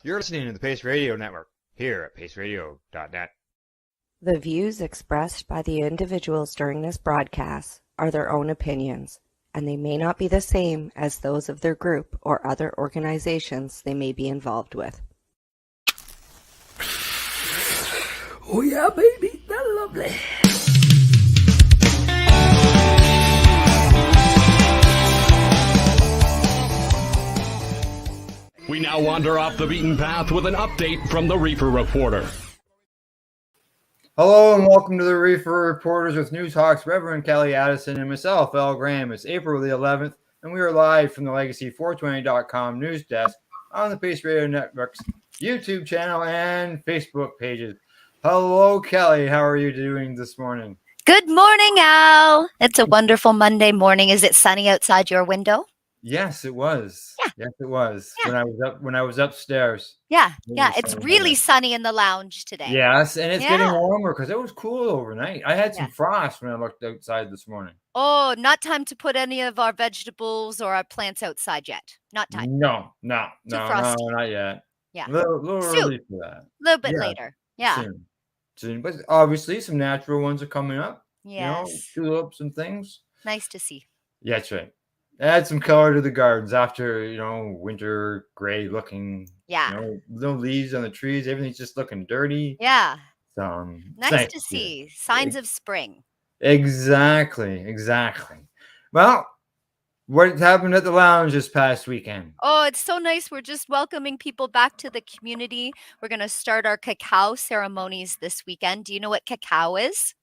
You're listening to the Pace Radio Network here at paceradio.net. The views expressed by the individuals during this broadcast are their own opinions, and they may not be the same as those of their group or other organizations they may be involved with. Oh yeah, baby, that's lovely. We now wander off the beaten path with an update from the Reefer Reporter. Hello and welcome to the Reefer Reporters with News Hawks, Reverend Kelly Addison and myself, Al Graham. It's April the 11th, and we are live from the Legacy420.com news desk on the Pace Radio Network's YouTube channel and Facebook pages. Hello, Kelly. How are you doing this morning? Good morning, Al. It's a wonderful Monday morning. Is it sunny outside your window? Yes, it was. Yeah. Yes, it was. Yeah. When I was upstairs. Yeah. It's really sunny in the lounge today. Yes, and it's getting warmer because it was cool overnight. I had some frost when I looked outside this morning. Oh, not time to put any of our vegetables or our plants outside yet. Not time. No, Too frosty. not yet. Yeah. A little early for that. A little bit later. Yeah. Soon. But obviously some natural ones are coming up. Yes. Tulips and things. Nice to see. Yeah, that's right. Add some color to the gardens after, winter gray looking. Yeah. No leaves on the trees. Everything's just looking dirty. Yeah. Nice to see. Signs of spring. Exactly. Well, what happened at the lounge this past weekend? Oh, it's so nice. We're just welcoming people back to the community. We're going to start our cacao ceremonies this weekend. Do you know what cacao is?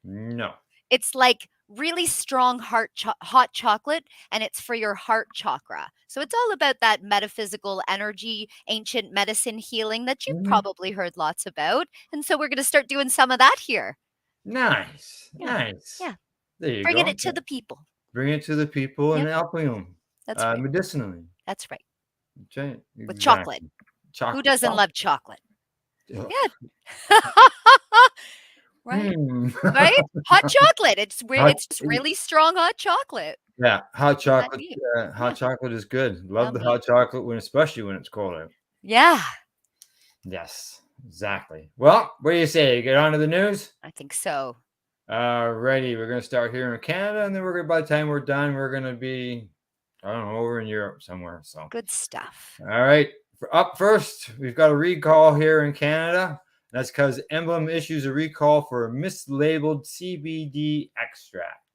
No. It's like really strong hot chocolate, and it's for your heart chakra. So it's all about that metaphysical energy, ancient medicine healing that you've probably heard lots about. And so we're going to start doing some of that here. Nice. Yeah. There you go. Bringing it to the people. Bring it to the people and helping them. That's right. Medicinally. That's right. Okay. With chocolate. Who doesn't love chocolate? Oh. Yeah. Right. Right? Hot chocolate. It's just really strong hot chocolate. Yeah, hot chocolate. Hot chocolate is good. Love the hot chocolate especially when it's cold out. Yeah. Yes, exactly. Well, what do you say? Get on to the news? I think so. Alrighty, we're gonna start here in Canada, and then by the time we're done, we're gonna be, I don't know, over in Europe somewhere. So good stuff. All right. Up first, we've got a recall here in Canada. That's because Emblem issues a recall for a mislabeled CBD extract.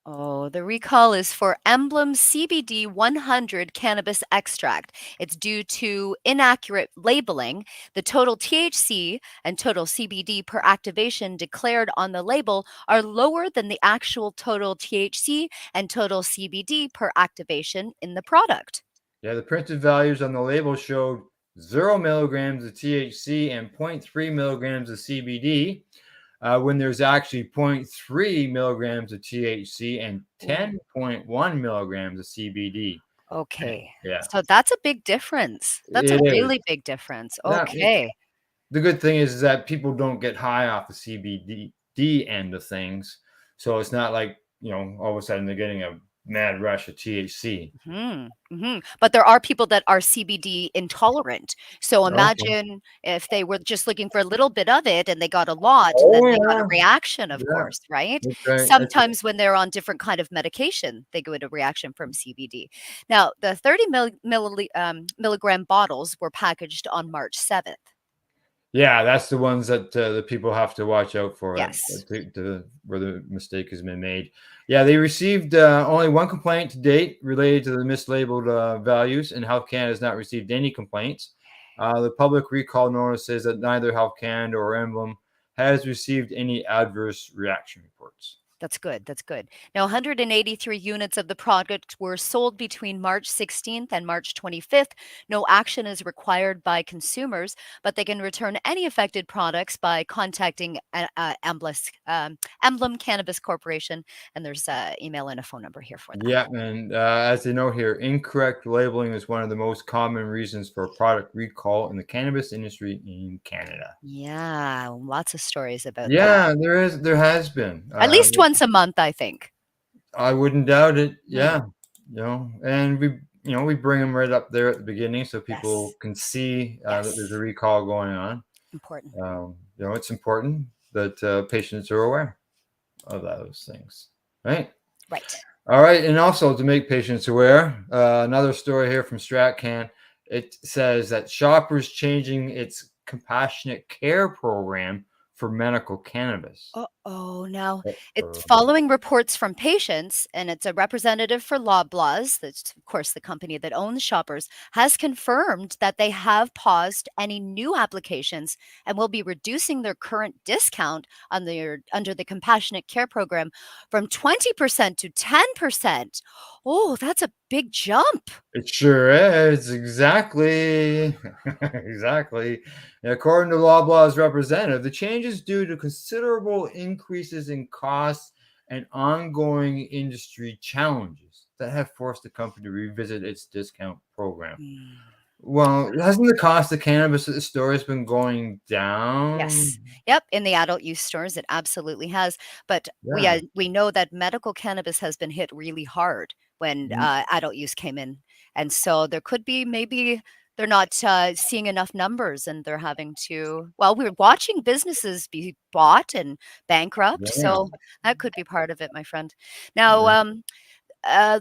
Oh, the recall is for Emblem CBD 100 cannabis extract. It's due to inaccurate labeling. The total THC and total CBD per activation declared on the label are lower than the actual total THC and total CBD per activation in the product. Yeah, the printed values on the label showed 0 milligrams of THC and 0.3 milligrams of CBD, when there's actually 0.3 milligrams of THC and 10.1 milligrams of CBD. Okay. Yeah. So that's a big difference. That's a really big difference. Okay. The good thing is that people don't get high off the CBD end of things. So it's not like, all of a sudden they're getting a mad rush of THC. But there are people that are CBD intolerant. So imagine if they were just looking for a little bit of it and they got a lot, and then they got a reaction, of course, right? Right. Sometimes when they're on different kind of medication, they get a reaction from CBD. Now, the 30 milligram bottles were packaged on March 7th. Yeah, that's the ones that the people have to watch out for. Yes. Where the mistake has been made. Yeah, they received only one complaint to date related to the mislabeled values, and Health Canada has not received any complaints. The public recall notice says that neither Health Canada or Emblem has received any adverse reaction reports. That's good. Now, 183 units of the product were sold between March 16th and March 25th. No action is required by consumers, but they can return any affected products by contacting Emblem Cannabis Corporation, and there's an email and a phone number here for that. Yeah, and as they note here, incorrect labeling is one of the most common reasons for product recall in the cannabis industry in Canada. Yeah, lots of stories about that. Yeah, there has been. At least once a month, I think. I wouldn't doubt it. Yeah. And we bring them right up there at the beginning so people Yes. can see that Yes. there's a recall going on. Important. It's important that patients are aware of those things, right? Right. All right, and also to make patients aware, another story here from StratCan. It says that Shoppers changing its compassionate care program for medical cannabis. Uh-oh. Now, it's Uh-oh. following reports from patients, and it's a representative for Loblaws, that's of course the company that owns Shoppers, has confirmed that they have paused any new applications and will be reducing their current discount on under the compassionate care program from 20% to 10%. Oh, that's a big jump. It sure is. Exactly. Exactly. And according to Loblaw's representative, the change is due to considerable increases in costs and ongoing industry challenges that have forced the company to revisit its discount program. Well, hasn't the cost of cannabis at the stores been going down? Yes. Yep. In the adult use stores, it absolutely has. But Yeah. we know that medical cannabis has been hit really hard when adult use came in, and so there could be maybe they're not seeing enough numbers, and they're having to. Well, we're watching businesses be bought and bankrupt, Yeah. so that could be part of it, my friend. Now, Yeah.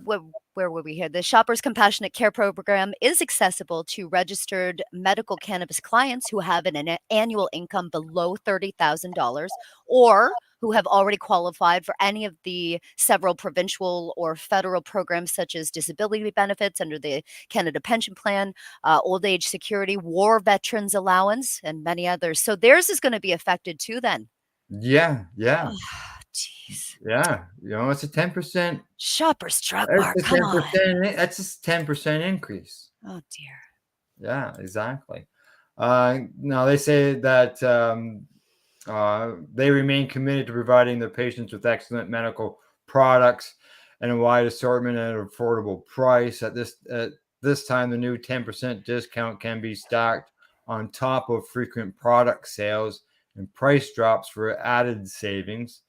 where were we here? The Shoppers Compassionate Care Program is accessible to registered medical cannabis clients who have an annual income below $30,000 or who have already qualified for any of the several provincial or federal programs such as disability benefits under the Canada Pension Plan, old age security, war veterans allowance, and many others. So theirs is going to be affected too then. Yeah. Oh, jeez. Yeah. It's a 10%. Shoppers Drug That's Mart, a come on. 10%. That's a 10% increase. Oh, dear. Yeah, exactly. Now they say that they remain committed to providing their patients with excellent medical products and a wide assortment at an affordable price. At this time, the new 10% discount can be stacked on top of frequent product sales and price drops for added savings.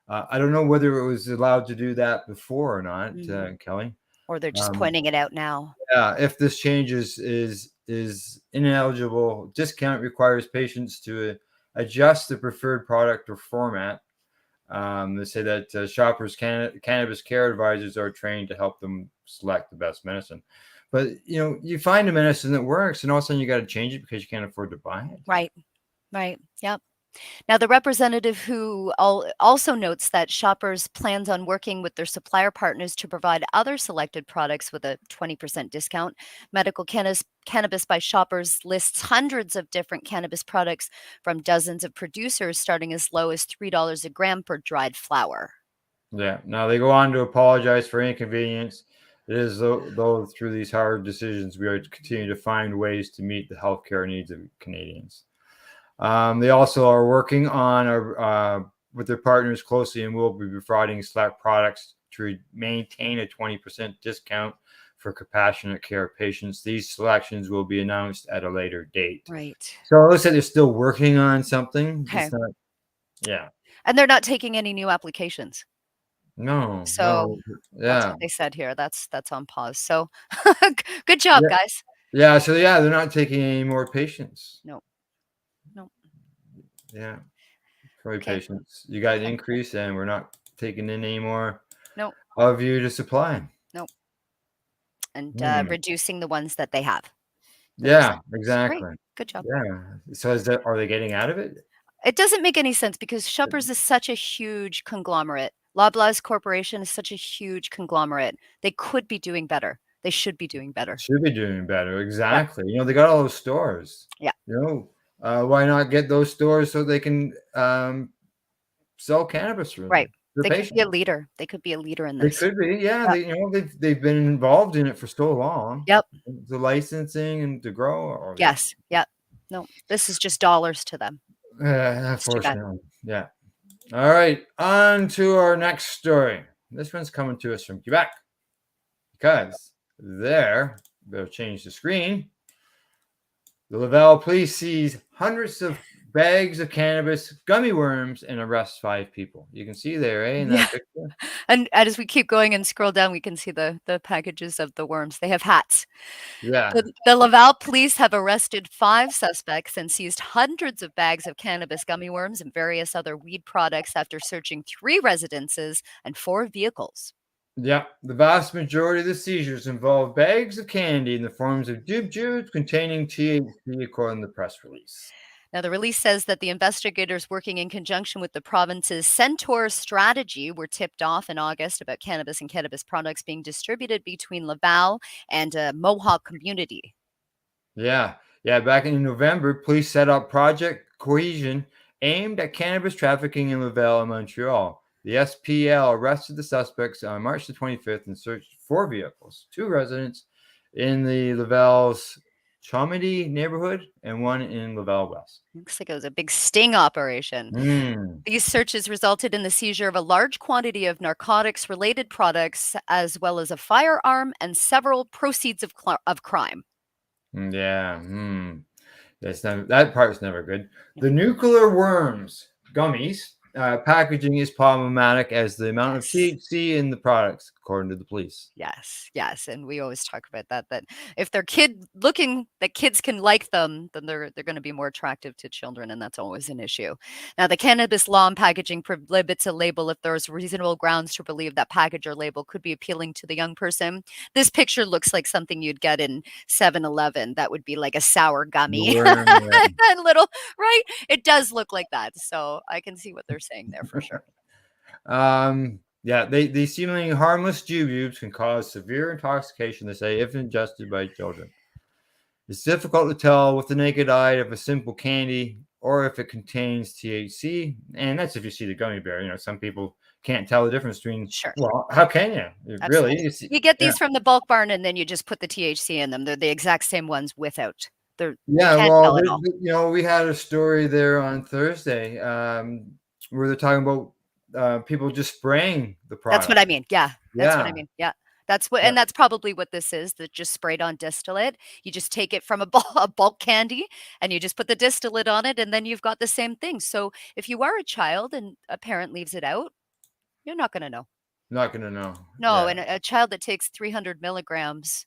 I don't know whether it was allowed to do that before or not, Kelly. Or they're just pointing it out now. Yeah, if this change is ineligible, discount requires patients to adjust the preferred product or format. They say that shoppers cannabis care advisors are trained to help them select the best medicine. But you find a medicine that works, and all of a sudden you got to change it because you can't afford to buy it. Right. Yep. Now, the representative who also notes that Shoppers plans on working with their supplier partners to provide other selected products with a 20% discount. Medical Cannabis by Shoppers lists hundreds of different cannabis products from dozens of producers, starting as low as $3 a gram for dried flower. Yeah. Now they go on to apologize for inconvenience. It is though through these hard decisions, we are to continue to find ways to meet the healthcare needs of Canadians. They also are working on with their partners closely and will be providing select products to maintain a 20% discount for compassionate care patients. These selections will be announced at a later date. Right. So it looks like they're still working on something. Okay. It's not, yeah. And they're not taking any new applications. No. So that's Yeah. what they said here. That's on pause. So good job, Yeah. guys. Yeah. So yeah, they're not taking any more patients. No. Yeah. Sorry, Okay. patients. You got an increase, and we're not taking in any more No. of you to supply. And reducing the ones that they have. Yeah, exactly. Great. Good job. Yeah. So are they getting out of it? It doesn't make any sense because Shoppers is such a huge conglomerate. Loblaws Corporation is such a huge conglomerate. They could be doing better. They should be doing better. Should be doing better. Exactly. They got all those stores. Yeah. Why not get those stores so they can sell cannabis for Right. their They patients? could be a leader. They could be a leader in They this. could be. Yeah. Yep. They've been involved in it for so long. Yep. The licensing and to grow. Yes. Yep. No, this is just dollars to them. Unfortunately. Yeah. All right. On to our next story. This one's coming to us from Quebec because they'll change the screen. The Laval police seize hundreds of bags of cannabis, gummy worms, and arrests 5 people. You can see there, in Yeah. that picture. And as we keep going and scroll down, we can see the packages of the worms. They have hats. Yeah. The Laval police have arrested 5 suspects and seized hundreds of bags of cannabis gummy worms and various other weed products after searching 3 residences and 4 vehicles. Yeah, the vast majority of the seizures involve bags of candy in the forms of jubes containing THC, according to the press release. Now, the release says that the investigators working in conjunction with the province's Centaur strategy were tipped off in August about cannabis and cannabis products being distributed between Laval and a Mohawk community. Yeah, back in November, police set up Project Cohesion aimed at cannabis trafficking in Laval and Montreal. The SPL arrested the suspects on March the 25th and searched 4 vehicles, 2 residents in the Laval's Chomedy neighborhood and 1 in Laval West. Looks like it was a big sting operation. These searches resulted in the seizure of a large quantity of narcotics-related products, as well as a firearm and several proceeds of crime. Yeah, that part's never good. The nuclear worms gummies packaging is problematic as the amount of THC in the products, according to the police. Yes, and we always talk about that if they're that kids can like them, then they're going to be more attractive to children, and that's always an issue. Now, the cannabis law on packaging prohibits a label if there's reasonable grounds to believe that package or label could be appealing to the young person. This picture looks like something you'd get in 7-Eleven. That would be like a sour gummy. That little, right? It does look like that, so I can see what they're saying there for sure. Yeah, they seemingly harmless jubes can cause severe intoxication, they say, if ingested by children. It's difficult to tell with the naked eye if a simple candy or if it contains THC, and that's if you see the gummy bear. Some people can't tell the difference between. Sure. Well, how can you? Absolutely. Really? You get these from the bulk barn, and then you just put the THC in them. They're the exact same ones without. You can't tell at all. We had a story there on Thursday where they're talking about people just spraying the product. That's what I mean. Yeah, that's what I mean. Yeah. That's what, and that's probably what this is. That just sprayed on distillate. You just take it from a bulk candy, and you just put the distillate on it, and then you've got the same thing. So if you are a child and a parent leaves it out, you're not going to know. Not going to know. No, and a child that takes 300 milligrams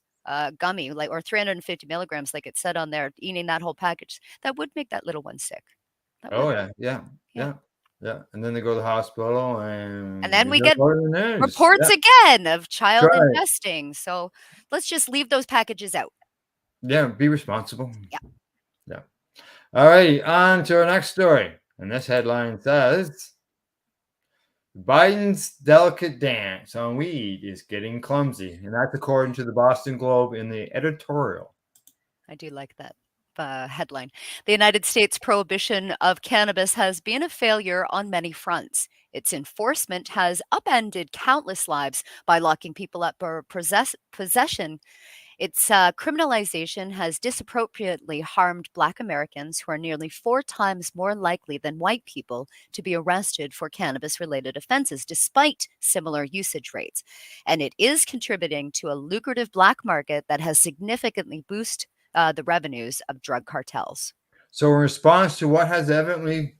gummy, or 350 milligrams, like it said on there, eating that whole package, that would make that little one sick. Yeah. And then they go to the hospital, and then we get reports again of child ingesting. So let's just leave those packages out. Yeah, be responsible. Yeah. All right, on to our next story. And this headline says, Biden's delicate dance on weed is getting clumsy. And that's according to the Boston Globe in the editorial. I do like that headline. The United States prohibition of cannabis has been a failure on many fronts. Its enforcement has upended countless lives by locking people up for possession. Its criminalization has disappropriately harmed Black Americans, who are nearly 4 times more likely than white people to be arrested for cannabis-related offenses, despite similar usage rates. And it is contributing to a lucrative black market that has significantly boosted the revenues of drug cartels. So in response to what has evidently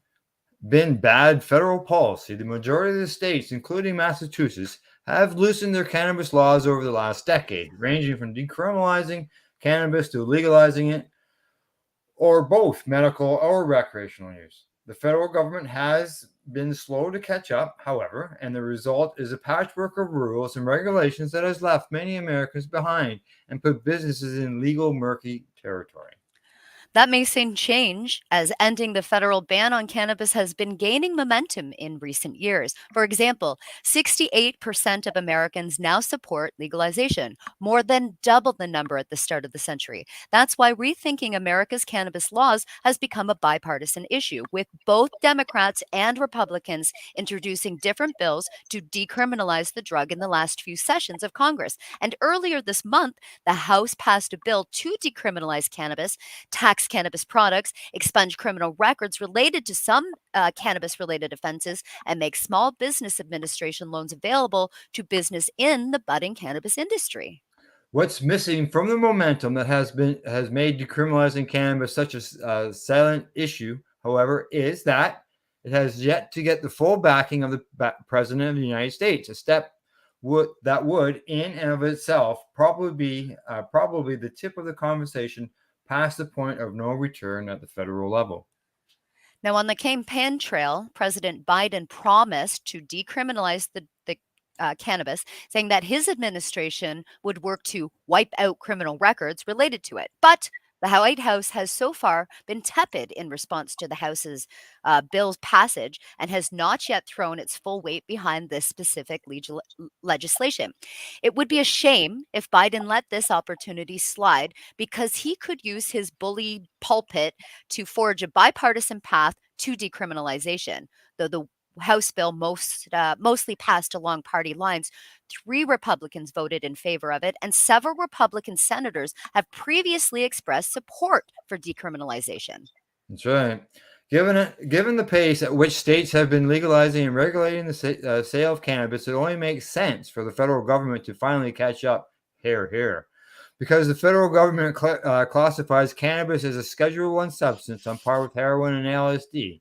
been bad federal policy, the majority of the states, including Massachusetts, have loosened their cannabis laws over the last decade, ranging from decriminalizing cannabis to legalizing it, or both medical or recreational use. The federal government has been slow to catch up, however, and the result is a patchwork of rules and regulations that has left many Americans behind and put businesses in legal murky territory. That may seem change, as ending the federal ban on cannabis has been gaining momentum in recent years. For example, 68% of Americans now support legalization, more than double the number at the start of the century. That's why rethinking America's cannabis laws has become a bipartisan issue, with both Democrats and Republicans introducing different bills to decriminalize the drug in the last few sessions of Congress. And earlier this month, the House passed a bill to decriminalize cannabis, tax cannabis products, expunge criminal records related to some cannabis-related offenses, and make small business administration loans available to business in the budding cannabis industry. What's missing from the momentum that has made decriminalizing cannabis such a silent issue, however, is that it has yet to get the full backing of the President of the United States, a step that would, in and of itself, probably be the tip of the conversation past the point of no return at the federal level. Now, on the campaign trail, President Biden promised to decriminalize the cannabis, saying that his administration would work to wipe out criminal records related to it. But the White House has so far been tepid in response to the House's bill's passage and has not yet thrown its full weight behind this specific legislation. It would be a shame if Biden let this opportunity slide, because he could use his bully pulpit to forge a bipartisan path to decriminalization. Though the House bill mostly passed along party lines, 3 Republicans voted in favor of it, and several Republican senators have previously expressed support for decriminalization. That's right. Given the pace at which states have been legalizing and regulating the sale of cannabis, it only makes sense for the federal government to finally catch up. Here. Because the federal government classifies cannabis as a Schedule I substance on par with heroin and LSD.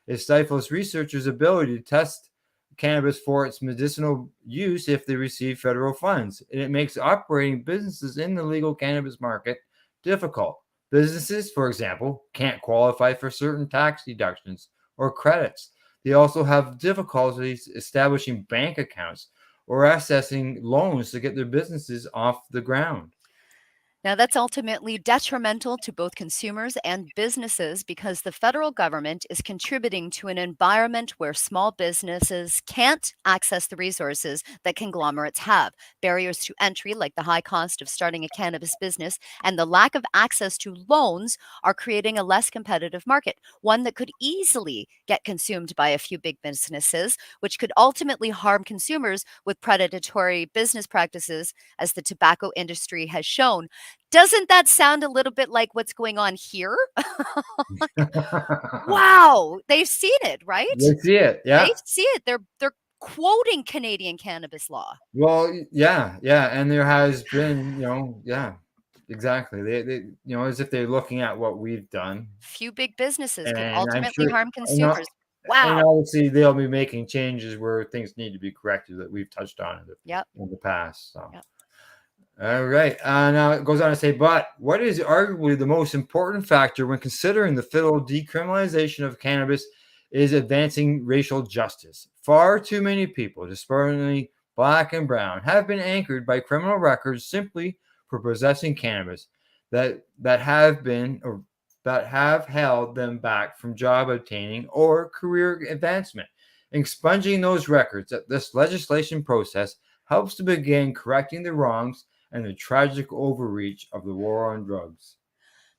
It stifles researchers' ability to test cannabis for its medicinal use if they receive federal funds, and it makes operating businesses in the legal cannabis market difficult. Businesses, for example, can't qualify for certain tax deductions or credits. They also have difficulties establishing bank accounts or accessing loans to get their businesses off the ground. Now, that's ultimately detrimental to both consumers and businesses, because the federal government is contributing to an environment where small businesses can't access the resources that conglomerates have. Barriers to entry, like the high cost of starting a cannabis business and the lack of access to loans, are creating a less competitive market, one that could easily get consumed by a few big businesses, which could ultimately harm consumers with predatory business practices, as the tobacco industry has shown. Doesn't that sound a little bit like what's going on here? Wow, they've seen it, right? They see it, yeah. They see it. They're quoting Canadian cannabis law. Well, yeah, and there has been, exactly. They as if they're looking at what we've done. Few big businesses could And I'm ultimately sure, harm consumers. and Wow. obviously they'll be making changes where things need to be corrected that we've touched on in the past. So. Yep. All right. Now it goes on to say, but what is arguably the most important factor when considering the federal decriminalization of cannabis is advancing racial justice. Far too many people, disparately Black and brown, have been anchored by criminal records simply for possessing cannabis that have held them back from job obtaining or career advancement. Expunging those records at this legislation process helps to begin correcting the wrongs and the tragic overreach of the war on drugs.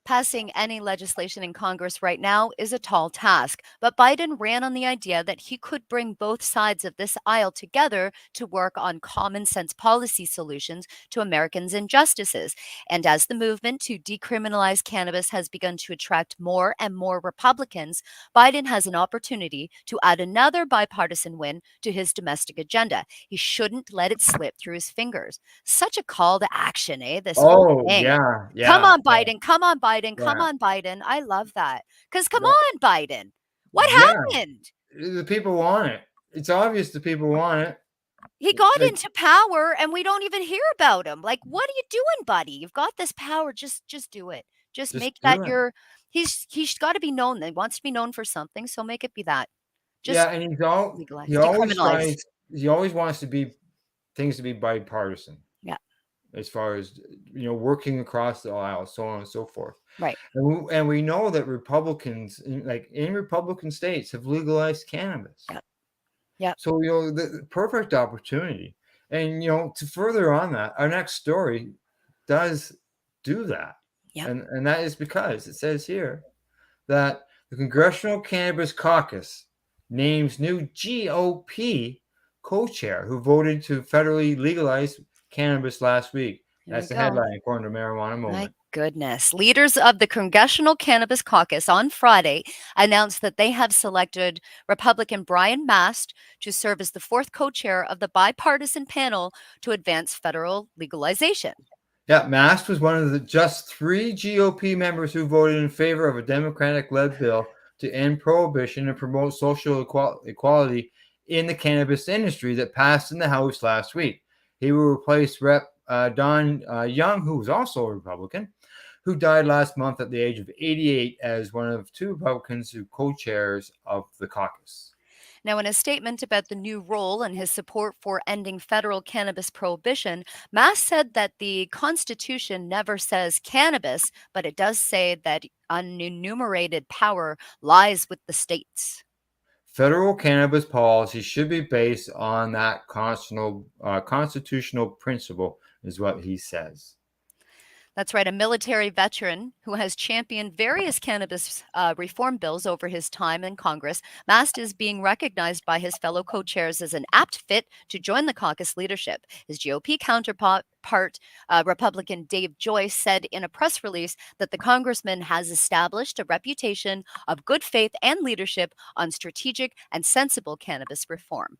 Passing any legislation in Congress right now is a tall task, but Biden ran on the idea that he could bring both sides of this aisle together to work on common sense policy solutions to Americans' injustices. And as the movement to decriminalize cannabis has begun to attract more and more Republicans, Biden has an opportunity to add another bipartisan win to his domestic agenda. He shouldn't let it slip through his fingers. Such a call to action, eh? This whole thing. Yeah. Come on, Biden. Come on, Biden. Come Yeah. on, Biden. I love that. Because come Yeah. on, Biden. What Yeah. happened? The people want it. It's obvious the people want it. He got Like, into power and we don't even hear about him. Like, what are you doing, buddy? You've got this power. Just do it. Just make that do it. your he's got to be known. He wants to be known for something, so make it be that. Just Yeah, and legalize, he always decriminalize. wants to be things to be bipartisan. Yeah. As far as working across the aisle, so on and so forth. Right. And we know that Republicans in Republican states have legalized cannabis. Yep. So the perfect opportunity. And to further on that, our next story does do that. Yep. And that is because it says here that the Congressional Cannabis Caucus names new GOP co-chair who voted to federally legalize cannabis last week. There That's you the go. headline according to Marijuana My Moment. goodness. Leaders of the Congressional Cannabis Caucus on Friday announced that they have selected Republican Brian Mast to serve as the 4th co-chair of the bipartisan panel to advance federal legalization. Yeah, Mast was one of the just 3 GOP members who voted in favor of a Democratic-led bill to end prohibition and promote social equality in the cannabis industry that passed in the House last week. He will replace Rep. Don Young, who was also a Republican, who died last month at the age of 88 as one of two Republicans who co-chairs of the caucus. Now, in a statement about the new role and his support for ending federal cannabis prohibition, Mass said that the Constitution never says cannabis, but it does say that unenumerated power lies with the states. Federal cannabis policy should be based on that constitutional principle, is what he says. That's right. A military veteran who has championed various cannabis reform bills over his time in Congress, Mast is being recognized by his fellow co-chairs as an apt fit to join the caucus leadership. His GOP counterpart, Republican Dave Joyce, said in a press release that the congressman has established a reputation of good faith and leadership on strategic and sensible cannabis reform.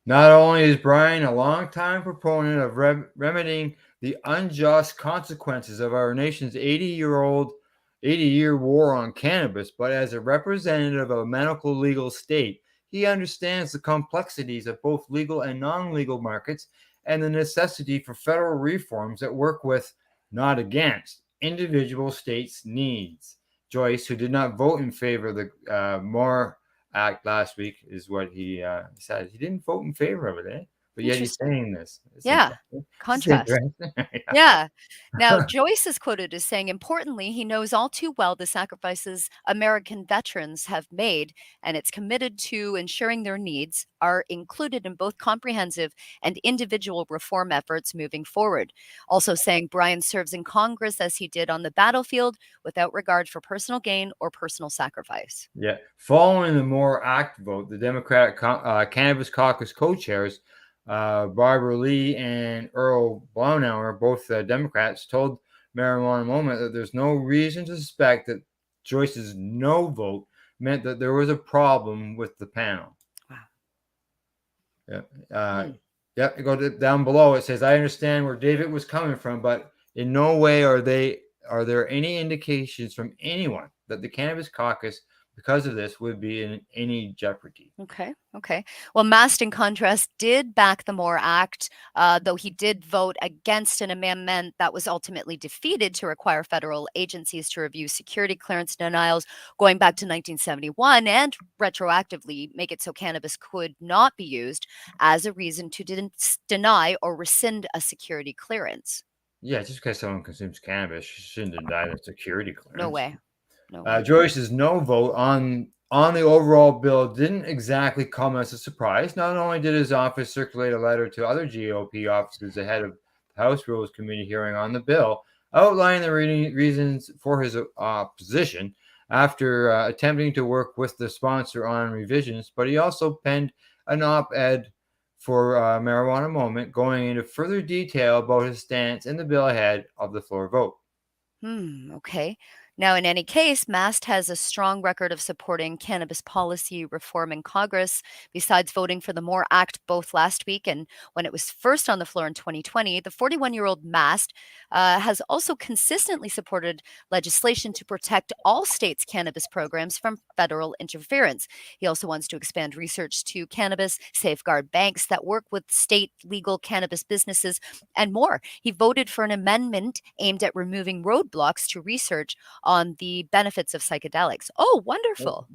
Not only is Brian a longtime proponent of remedying the unjust consequences of our nation's 80-year war on cannabis, but as a representative of a medical legal state, he understands the complexities of both legal and non-legal markets and the necessity for federal reforms that work with, not against, individual states' needs. Joyce, who did not vote in favor of the MORE Act last week, is what he said. He didn't vote in favor of it, but yet he's saying this. Yeah, contrast. Yeah. Now, Joyce is quoted as saying, importantly, he knows all too well the sacrifices American veterans have made, and it's committed to ensuring their needs are included in both comprehensive and individual reform efforts moving forward. Also saying Brian serves in Congress as he did on the battlefield without regard for personal gain or personal sacrifice. Yeah. Following the MORE Act vote, the Democratic Cannabis Caucus co-chairs, Barbara Lee and Earl Blownauer, both Democrats, told Marijuana Moment that there's no reason to suspect that Joyce's no vote meant that there was a problem with the panel. Wow. Yeah. Go down below. It says, I understand where David was coming from, but in no way are there any indications from anyone that the Cannabis Caucus, because of this, would be in any jeopardy. Okay. Well, Mast, in contrast, did back the MORE Act, though he did vote against an amendment that was ultimately defeated to require federal agencies to review security clearance denials going back to 1971 and retroactively make it so cannabis could not be used as a reason to deny or rescind a security clearance. Yeah, just because someone consumes cannabis shouldn't deny the security clearance. No way. Joyce's no vote on the overall bill didn't exactly come as a surprise. Not only did his office circulate a letter to other GOP officers ahead of the House Rules Committee hearing on the bill, outlining the reasons for his opposition after attempting to work with the sponsor on revisions, but he also penned an op-ed for Marijuana Moment going into further detail about his stance in the bill ahead of the floor vote. Okay. Now, in any case, Mast has a strong record of supporting cannabis policy reform in Congress, besides voting for the MORE Act both last week and when it was first on the floor in 2020. The 41-year-old Mast has also consistently supported legislation to protect all states' cannabis programs from federal interference. He also wants to expand research to cannabis, safeguard banks that work with state legal cannabis businesses, and more. He voted for an amendment aimed at removing roadblocks to research on the benefits of psychedelics. Oh, wonderful.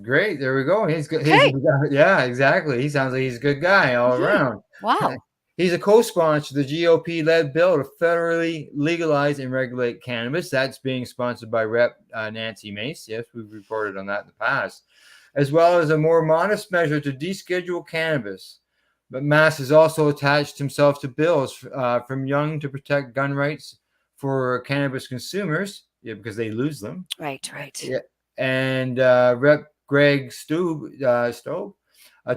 Great. There we go. He's good. Okay. Yeah, exactly. He sounds like he's a good guy all around. Wow. He's a co-sponsor of the GOP-led bill to federally legalize and regulate cannabis. That's being sponsored by Rep. Nancy Mace. Yes, we've reported on that in the past. As well as a more modest measure to deschedule cannabis. But Mass has also attached himself to bills from Young to protect gun rights for cannabis consumers. Yeah, because they lose them. Right. Yeah, and Rep. Greg Stowe to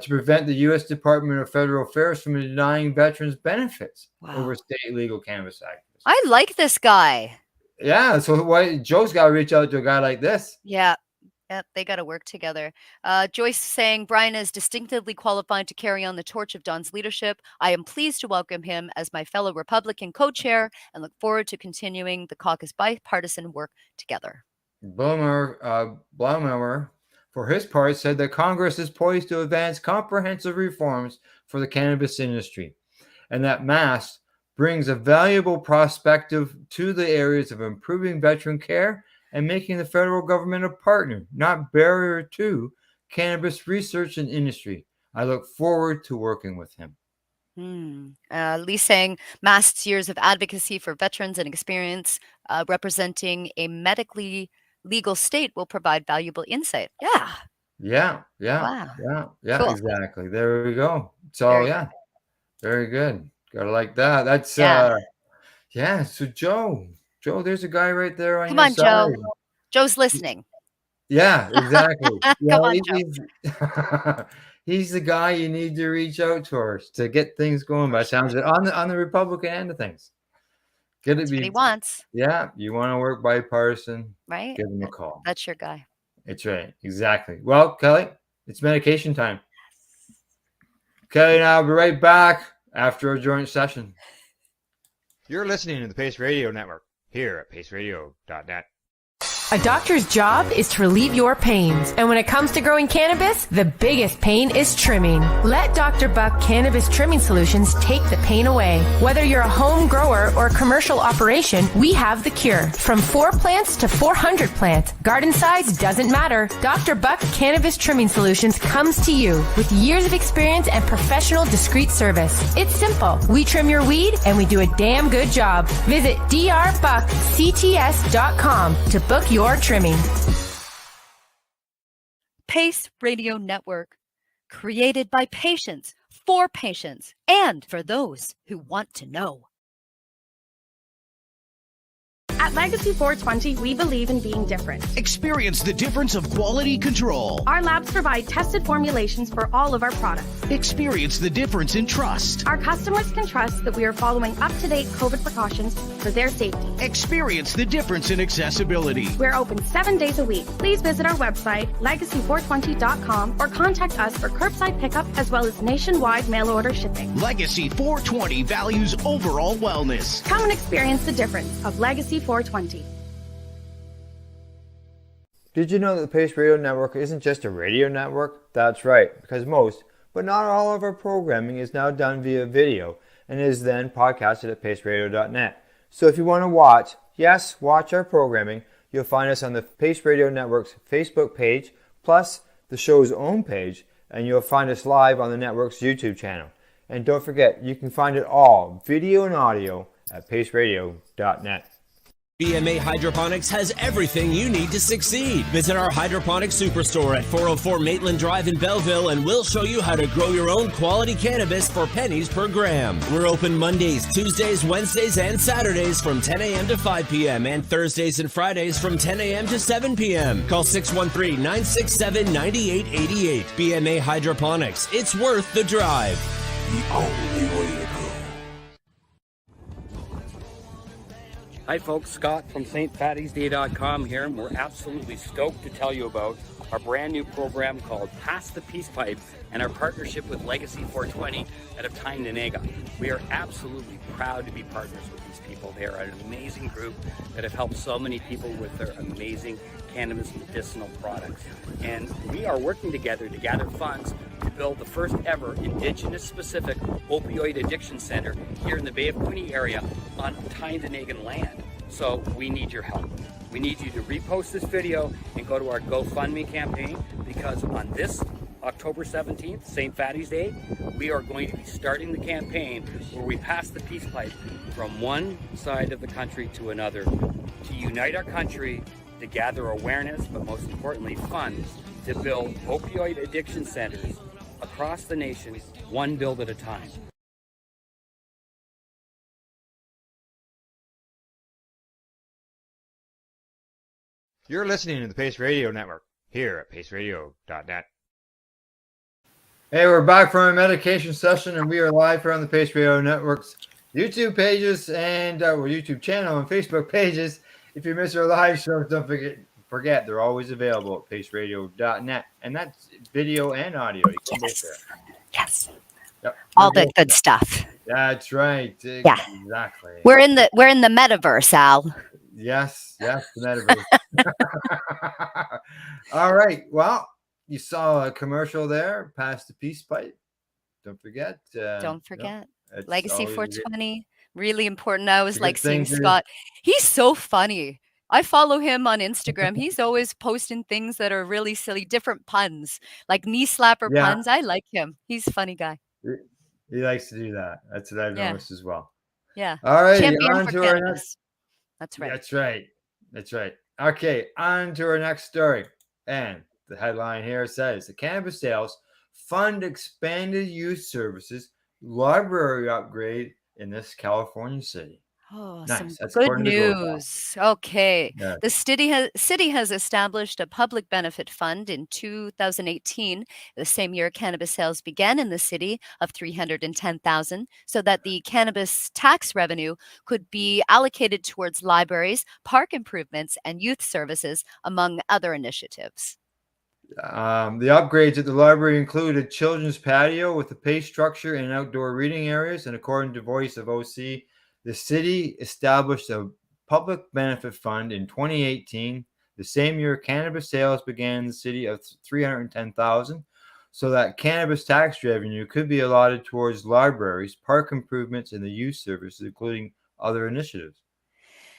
prevent the U.S. Department of Federal Affairs from denying veterans benefits over state legal cannabis activists. I like this guy. Yeah, so Joe's got to reach out to a guy like this. Yeah, they got to work together. Joyce saying Brian is distinctively qualified to carry on the torch of Don's leadership. I am pleased to welcome him as my fellow Republican co-chair and look forward to continuing the caucus bipartisan work together. Blaumer, for his part, said that Congress is poised to advance comprehensive reforms for the cannabis industry, and that MAST brings a valuable perspective to the areas of improving veteran care and making the federal government a partner, not barrier to, cannabis research and industry. I look forward to working with him. Lee saying MAST's years of advocacy for veterans and experience representing a medically legal state will provide valuable insight. Yeah, Wow. Cool. exactly. There we go. So Very yeah, very good. Gotta like that. That's Yeah. So Joe, there's a guy right there on Come your on, side. Joe. Joe's listening. Yeah, exactly. Come on, Joe. He's the guy you need to reach out towards to get things going. By the sounds of it, on the Republican end of things. That's what he wants, Yeah, you want to work bipartisan, right? give him a call. That's your guy. That's right. Exactly. Well, Kelly, it's medication time. Kelly and I'll be right back after a joint session. You're listening to the Pace Radio Network here at paceradio.net. A doctor's job is to relieve your pains. And when it comes to growing cannabis, the biggest pain is trimming. Let Dr. Buck Cannabis Trimming Solutions take the pain away. Whether you're a home grower or a commercial operation, we have the cure. From 4 plants to 400 plants, garden size doesn't matter. Dr. Buck Cannabis Trimming Solutions comes to you with years of experience and professional discreet service. It's simple. We trim your weed and we do a damn good job. Visit drbuckcts.com to book your trimming. Pace Radio Network, created by patients, for patients, and for those who want to know. At Legacy 420, we believe in being different. Experience the difference of quality control. Our labs provide tested formulations for all of our products. Experience the difference in trust. Our customers can trust that we are following up-to-date COVID precautions for their safety. Experience the difference in accessibility. We're open 7 days a week. Please visit our website, legacy420.com, or contact us for curbside pickup as well as nationwide mail order shipping. Legacy 420 values overall wellness. Come and experience the difference of Legacy 420. Did you know that the Pace Radio Network isn't just a radio network? That's right, because most, but not all of our programming is now done via video and is then podcasted at paceradio.net. So if you want to watch our programming, you'll find us on the Pace Radio Network's Facebook page, plus the show's own page, and you'll find us live on the network's YouTube channel. And don't forget, you can find it all, video and audio, at paceradio.net. BMA Hydroponics has everything you need to succeed. Visit our Hydroponics Superstore at 404 Maitland Drive in Belleville and we'll show you how to grow your own quality cannabis for pennies per gram. We're open Mondays, Tuesdays, Wednesdays, and Saturdays from 10 a.m. to 5 p.m. and Thursdays and Fridays from 10 a.m. to 7 p.m. Call 613-967-9888. BMA Hydroponics. It's worth the drive. The only way to go. Hi folks, Scott from stfattiesday.com here, and we're absolutely stoked to tell you about our brand new program called Pass the Peace Pipe and our partnership with Legacy 420 out of Tyne-Danega. We are absolutely proud to be partners with these people. They are an amazing group that have helped so many people with their amazing cannabis medicinal products. And we are working together to gather funds to build the first ever Indigenous-specific opioid addiction center here in the Bay of Quinte area on Tyne-Danegan land. So we need your help. We need you to repost this video and go to our GoFundMe campaign, because on this October 17th, St. Fatty's Day, we are going to be starting the campaign where we pass the peace pipe from one side of the country to another to unite our country, to gather awareness, but most importantly, funds to build opioid addiction centers across the nation, one build at a time. You're listening to the Pace Radio Network here at paceradio.net. Hey, we're back from a medication session, and we are live here on the Pace Radio Network's YouTube pages and YouTube channel and Facebook pages. If you miss our live shows, don't forget they're always available at paceradio.net, and that's video and audio. You can both there. Yes. Yep. All the good stuff. That's right. Yeah. Exactly. We're in the metaverse, Al. Yes, the metaverse. All right. Well, you saw a commercial there. Pass the peace pipe. Don't forget. Don't forget. It's Legacy always 420, really important. I it's always a like good thing seeing to. Scott. He's so funny. I follow him on Instagram. He's always posting things that are really silly, different puns, like knee slapper Yeah, puns. I like him. He's a funny guy. he likes to do that. That's what I've Yeah. noticed as well. Yeah. All righty, Champion on for to our next. cannabis. That's right. That's right. That's right. Okay, on to our next story. And the headline here says the cannabis sales fund expanded youth services library upgrade in this California city. Oh, Nice. some That's good according to the Global. news. Okay. Yeah. The city has established a public benefit fund in 2018, the same year cannabis sales began in the city, of 310,000, so that the cannabis tax revenue could be allocated towards libraries, park improvements, and youth services, among other initiatives. The upgrades at the library include a children's patio with a pay structure and outdoor reading areas. And according to Voice of OC, the city established a public benefit fund in 2018, the same year cannabis sales began in the city, of 310,000, so that cannabis tax revenue could be allotted towards libraries, park improvements, and the youth services, including other initiatives.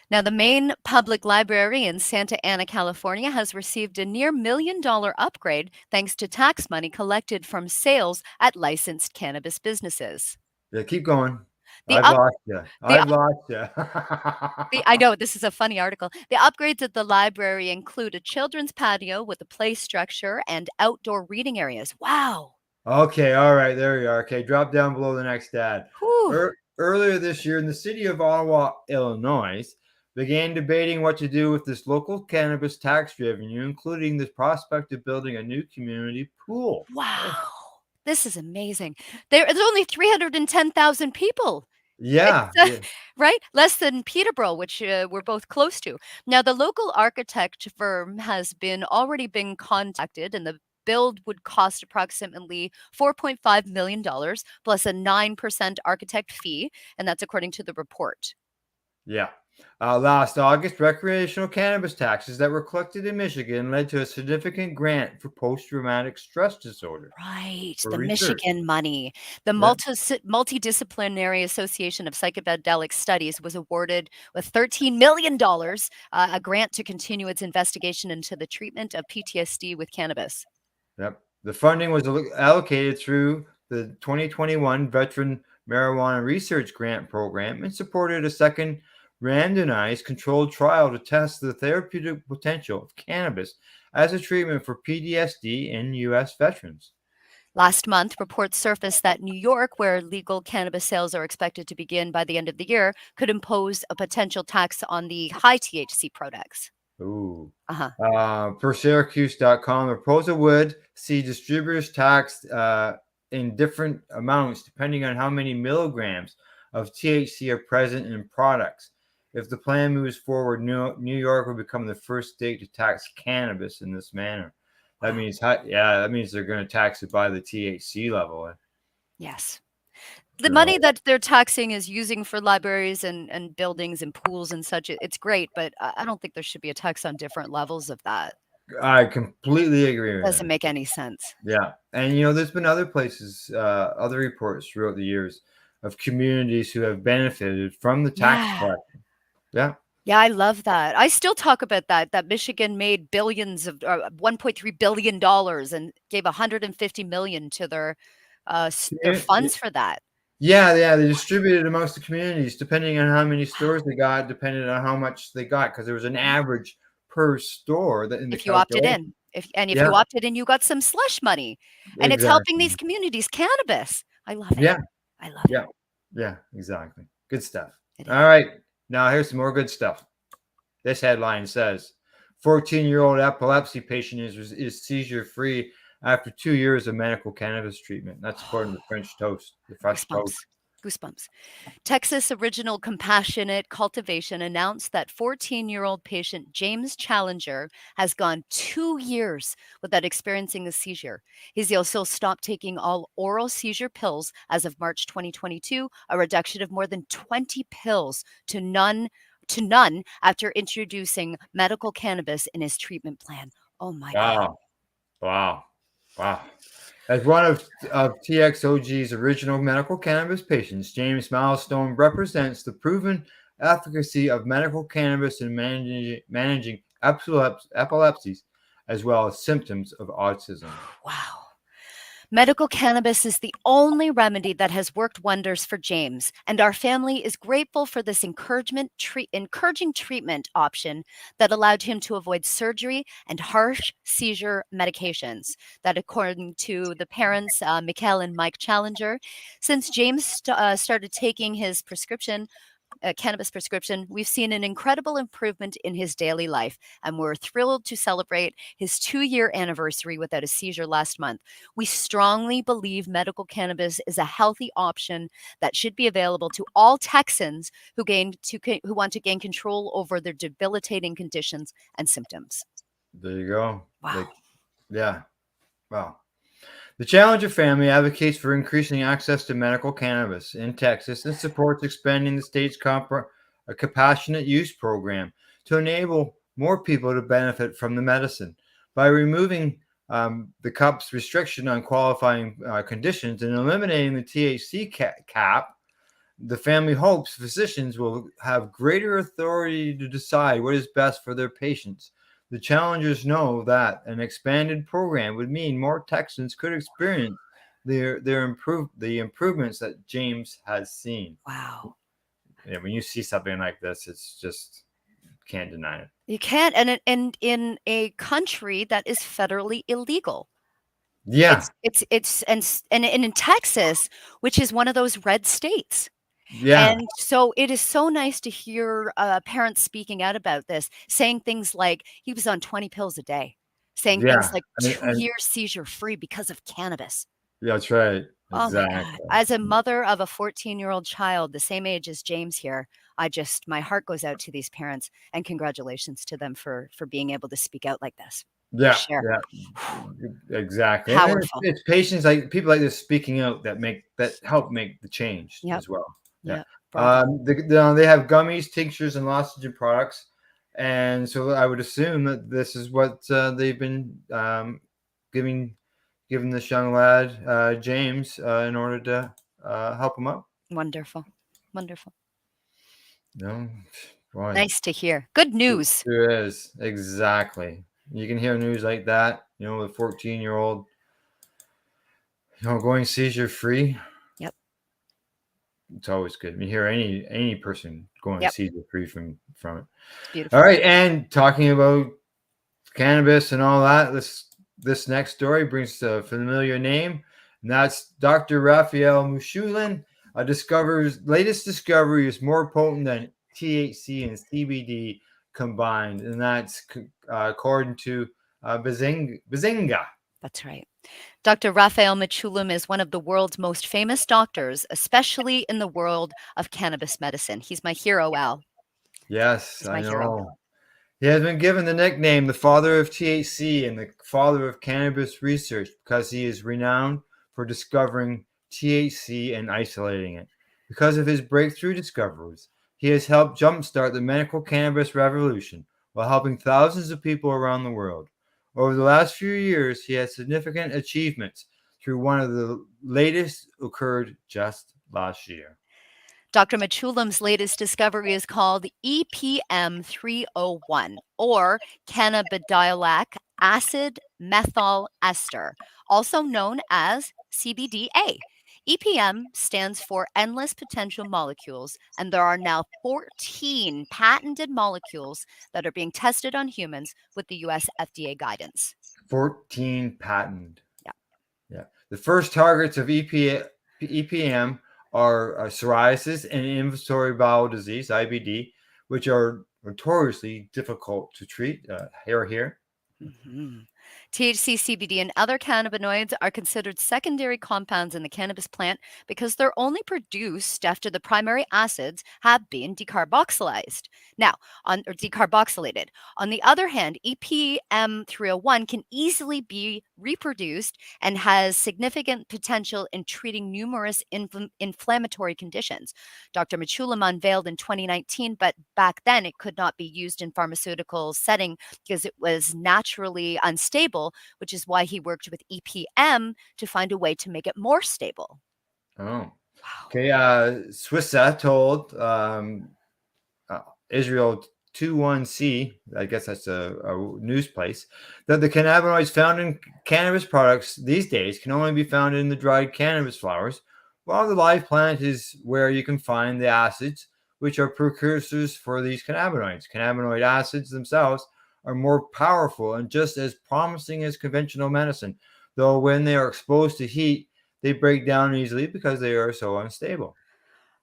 Now, the main public library in Santa Ana, California, has received a near $1 million upgrade thanks to tax money collected from sales at licensed cannabis businesses. Yeah, keep going. The I've up- lost you. the I've lost you. I know this is a funny article. The upgrades at the library include a children's patio with a play structure and outdoor reading areas. Wow. Okay, all right, there you are. Okay, drop down below the next ad. Whew. Earlier this year, in the city of Ottawa, Illinois, began debating what to do with this local cannabis tax revenue, including the prospect of building a new community pool. Wow. This is amazing. There's only 310,000 people. Yeah, Right? Less than Peterborough, which we're both close to. Now, the local architect firm has already been contacted, and the build would cost approximately $4.5 million plus a 9% architect fee, and that's according to the report. yeah. Last August, recreational cannabis taxes that were collected in Michigan led to a significant grant for post-traumatic stress disorder. Right, For the research. Michigan money. The Yeah. Multidisciplinary Association of Psychedelic Studies was awarded with $13 million, a grant to continue its investigation into the treatment of PTSD with cannabis. Yep. The funding was allocated through the 2021 Veteran Marijuana Research Grant Program and supported a second randomized controlled trial to test the therapeutic potential of cannabis as a treatment for PTSD in U.S. veterans. Last month, reports surfaced that New York, where legal cannabis sales are expected to begin by the end of the year, could impose a potential tax on the high THC products. Ooh. Uh-huh. Per Syracuse.com, the proposal would see distributors taxed in different amounts depending on how many milligrams of THC are present in products. If the plan moves forward, New York will become the first state to tax cannabis in this manner. That means, that means they're going to tax it by the THC level. Yes. The money that they're taxing is using for libraries and buildings and pools and such. It's great, but I don't think there should be a tax on different levels of that. I completely agree with that. Doesn't make any sense. Yeah. And, there's been other places, other reports throughout the years of communities who have benefited from the tax collection. Yeah. Yeah, I love that. I still talk about that Michigan made billions of $1.3 billion and gave $150 million to their funds for that. Yeah, they distributed amongst the communities depending on how many stores they got, depending on how much they got, because there was an average per store that in the if you opted in. If you opted in, you got some slush money. And it's helping these communities. Cannabis. I love it. Yeah. I love it. Yeah, exactly. Good stuff. All right. Now here's some more good stuff. This headline says 14-year-old epilepsy patient is seizure free after 2 years of medical cannabis treatment. That's according to French Toast. The Fresh Toast. Goosebumps. Texas Original Compassionate Cultivation announced that 14-year-old patient James Challenger has gone 2 years without experiencing a seizure. He's also stopped taking all oral seizure pills as of March 2022, a reduction of more than 20 pills to none to none after introducing medical cannabis in his treatment plan. Oh my God. Wow. As one of TXOG's original medical cannabis patients, James Milestone represents the proven efficacy of medical cannabis in managing epilepsies as well as symptoms of autism. Wow. Medical cannabis is the only remedy that has worked wonders for James, and our family is grateful for this encouraging treatment option that allowed him to avoid surgery and harsh seizure medications. That, according to the parents, Mechoulam and Mike Challenger, since James started taking his cannabis prescription, we've seen an incredible improvement in his daily life, and we're thrilled to celebrate his 2-year anniversary without a seizure last month. We strongly believe medical cannabis is a healthy option that should be available to all Texans who want to gain control over their debilitating conditions and symptoms. There you go. Wow. Wow. The Challenger family advocates for increasing access to medical cannabis in Texas and supports expanding the state's compassionate use program to enable more people to benefit from the medicine. By removing the CUP's restriction on qualifying conditions and eliminating the THC cap, the family hopes physicians will have greater authority to decide what is best for their patients. The Challengers know that an expanded program would mean more Texans could experience the improvements that James has seen. Wow. Yeah, when you see something like this, it's just can't deny it. You can't, and in a country that is federally illegal. Yeah. It's and in Texas, which is one of those red states. Yeah. And so it is so nice to hear parents speaking out about this, saying things like he was on 20 pills a day, saying things like 2 years seizure free because of cannabis. Yeah, that's right. Oh my Exactly. God. As a mother of a 14-year-old child, the same age as James here, my heart goes out to these parents, and congratulations to them for being able to speak out like this. Yeah, Share. exactly. Powerful. It's patients like people like this speaking out that help make the change as well. Yeah. They have gummies, tinctures, and lozenge products, and so I would assume that this is what they've been giving this young lad James in order to help him out. Wonderful. No, boy. Nice to hear. Good news. It is, exactly. You can hear news like that, with a 14-year-old, going seizure free. Yep. It's always good. You hear any person going seizure free from it. Beautiful. All right, and talking about cannabis and all that, this next story brings a familiar name, and that's Dr. Raphael Mechoulam. Latest discovery is more potent than THC and CBD combined, and that's according to Bazinga. That's right. Dr. Raphael Mechoulam is one of the world's most famous doctors, especially in the world of cannabis medicine. He's my hero, Al. Yes, I know. Hero. He has been given the nickname the father of THC and the father of cannabis research because he is renowned for discovering THC and isolating it. Because of his breakthrough discoveries, he has helped jumpstart the medical cannabis revolution while helping thousands of people around the world. Over the last few years, he has significant achievements through one of the latest occurred just last year. Dr. Mechoulam's latest discovery is called EPM 301, or cannabidiolic acid methyl ester, also known as CBDA. EPM stands for Endless Potential Molecules, and there are now 14 patented molecules that are being tested on humans with the U.S. FDA guidance. 14 patent. Yeah. The first targets of EPM are psoriasis and inflammatory bowel disease, IBD, which are notoriously difficult to treat. Here. THC, CBD, and other cannabinoids are considered secondary compounds in the cannabis plant because they're only produced after the primary acids have been decarboxylized. Now, or decarboxylated. On the other hand, EPM 301 can easily be reproduced and has significant potential in treating numerous inflammatory conditions. Dr. Mechoulam unveiled in 2019, but back then it could not be used in pharmaceutical setting because it was naturally unstable, which is why he worked with EPM to find a way to make it more stable. Oh, okay. Swissa told Israel 21C, I guess that's a news place, that the cannabinoids found in cannabis products these days can only be found in the dried cannabis flowers, while the live plant is where you can find the acids, which are precursors for these cannabinoids. Cannabinoid acids themselves are more powerful and just as promising as conventional medicine, though when they are exposed to heat, they break down easily because they are so unstable.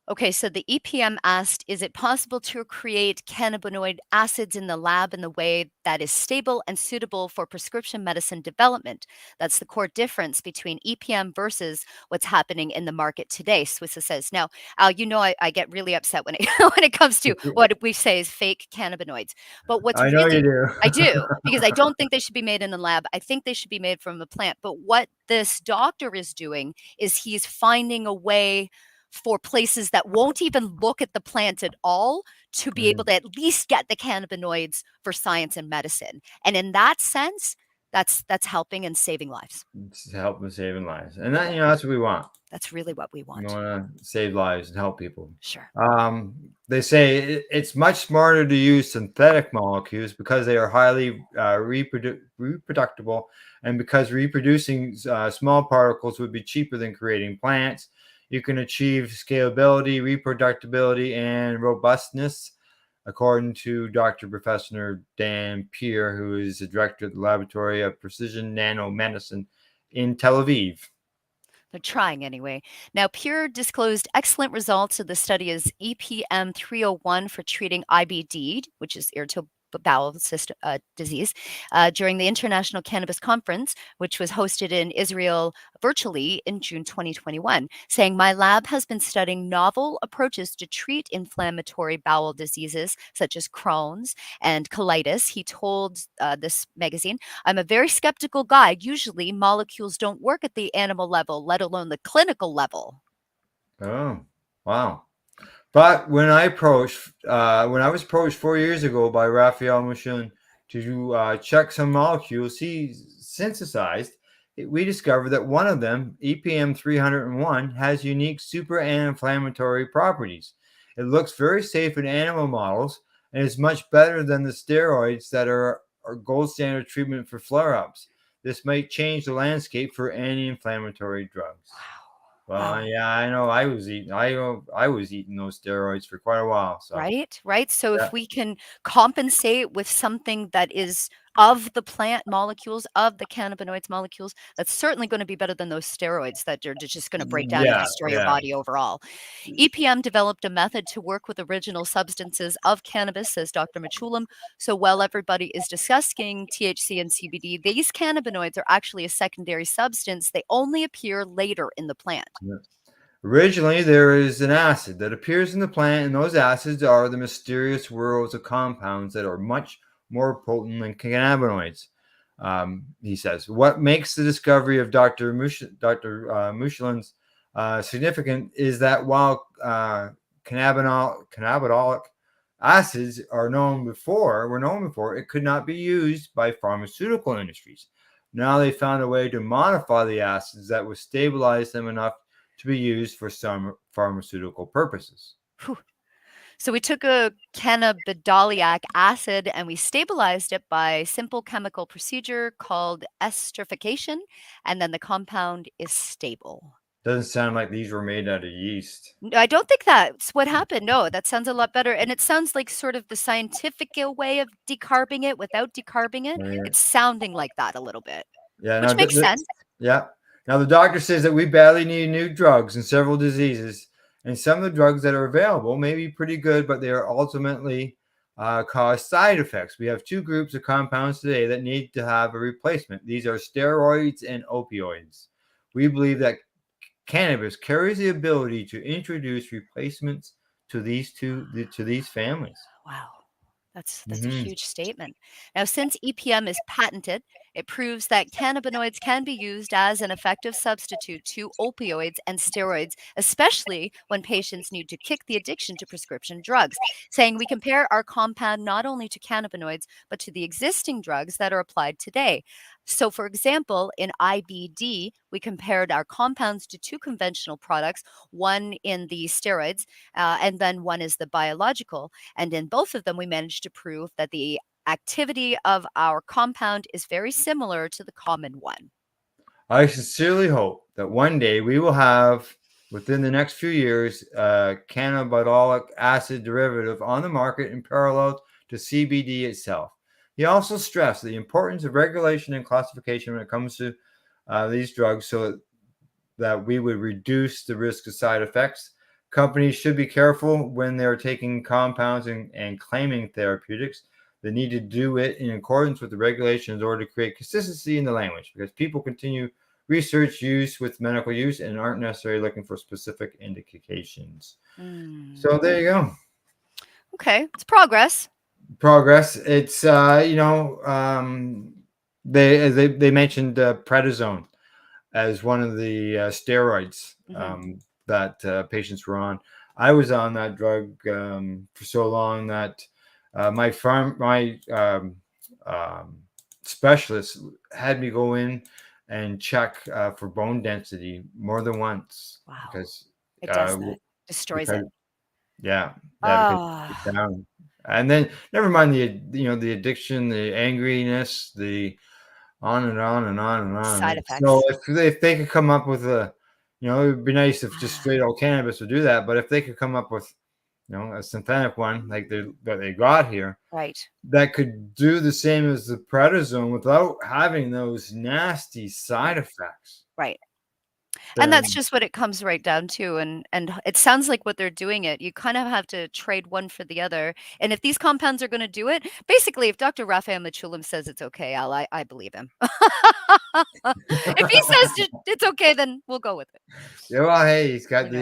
Okay, so the EPM asked, is it possible to create cannabinoid acids in the lab in the way that is stable and suitable for prescription medicine development? That's the core difference between EPM versus what's happening in the market today, Swissa says. Now, Al, you know I get really upset when it when it comes to what we say is fake cannabinoids. But what's I know really you do. I do, because I don't think they should be made in the lab. I think they should be made from a plant. But what this doctor is doing is he's finding a way for places that won't even look at the plant at all to be able to at least get the cannabinoids for science and medicine. And in that sense, that's helping and saving lives. It's helping saving lives. And that, that's what we want. That's really what we want. We want to save lives and help people. Sure. They say it's much smarter to use synthetic molecules because they are highly reproducible, and because reproducing small particles would be cheaper than creating plants. You can achieve scalability, reproducibility, and robustness, according to Dr. Professor Dan Peer, who is the director of the Laboratory of Precision Nanomedicine in Tel Aviv. They're trying anyway. Now, Pure disclosed excellent results of the study as EPM 301 for treating IBD, which is irritable bowel system disease, during the International Cannabis Conference, which was hosted in Israel virtually in June 2021, saying, "My lab has been studying novel approaches to treat inflammatory bowel diseases such as Crohn's and colitis." He told this magazine, "I'm a very skeptical guy. Usually molecules don't work at the animal level, let alone the clinical level." Oh, wow. But when I was approached 4 years ago by Raphael to check some molecules he synthesized, we discovered that one of them, EPM 301, has unique super anti-inflammatory properties. It looks very safe in animal models and is much better than the steroids that are gold standard treatment for flare-ups. This might change the landscape for anti-inflammatory drugs. Wow. Well, yeah, I know. I was eating those steroids for quite a while. So. Right. So if we can compensate with something that is of the plant molecules, of the cannabinoids molecules, that's certainly going to be better than those steroids that are just going to break down and destroy your body overall. EPM developed a method to work with original substances of cannabis, says Dr. Mechoulam. So while everybody is discussing THC and CBD, these cannabinoids are actually a secondary substance. They only appear later in the plant. Yeah. Originally, there is an acid that appears in the plant, and those acids are the mysterious worlds of compounds that are much more potent than cannabinoids. He says, what makes the discovery of Dr. Mechoulam's significant is that while cannabinolic acids were known before, it could not be used by pharmaceutical industries. Now they found a way to modify the acids that would stabilize them enough to be used for some pharmaceutical purposes. Whew. So we took a cannabidolic acid and we stabilized it by simple chemical procedure called esterification, and then the compound is stable. Doesn't sound like these were made out of yeast. I don't think that's what happened. No, that sounds a lot better. And it sounds like sort of the scientific way of decarbing it without decarbing it. Yeah. It's sounding like that a little bit, which makes sense. Yeah. Now, the doctor says that we badly need new drugs in several diseases, and some of the drugs that are available may be pretty good, but they are ultimately cause side effects. We have two groups of compounds today that need to have a replacement. These are steroids and opioids. We believe that cannabis carries the ability to introduce replacements to these families. Wow. That's a huge statement. Now, since EPM is patented, it proves that cannabinoids can be used as an effective substitute to opioids and steroids, especially when patients need to kick the addiction to prescription drugs, saying we compare our compound not only to cannabinoids, but to the existing drugs that are applied today. So, for example, in IBD, we compared our compounds to two conventional products, one in the steroids, and then one is the biological. And in both of them, we managed to prove that the activity of our compound is very similar to the common one. I sincerely hope that one day we will have, within the next few years, cannabidolic acid derivative on the market in parallel to CBD itself. He also stressed the importance of regulation and classification when it comes to these drugs so that we would reduce the risk of side effects. Companies should be careful when they're taking compounds and claiming therapeutics. They need to do it in accordance with the regulations in order to create consistency in the language, because people continue research use with medical use and aren't necessarily looking for specific indications. So there you go. Okay, it's progress. It's they mentioned prednisone as one of the steroids that patients were on. I was on that drug for so long that my specialist had me go in and check for bone density more than once. Wow. Because it does that. Destroys it. Yeah. Down. And then never mind the addiction, the angriness, the on and on and on and on. Side effects. So if they could come up with it would be nice if just straight old cannabis would do that. But if they could come up with a synthetic one like that they got here, right, that could do the same as the prednisone without having those nasty side effects. Right. And that's just what it comes right down to. And it sounds like what they're doing you kind of have to trade one for the other. And if these compounds are going to do it, basically, if Dr. Raphael Mechoulam says it's okay, I believe him. If he says it's okay, then we'll go with it. Yeah, well, hey, he's got and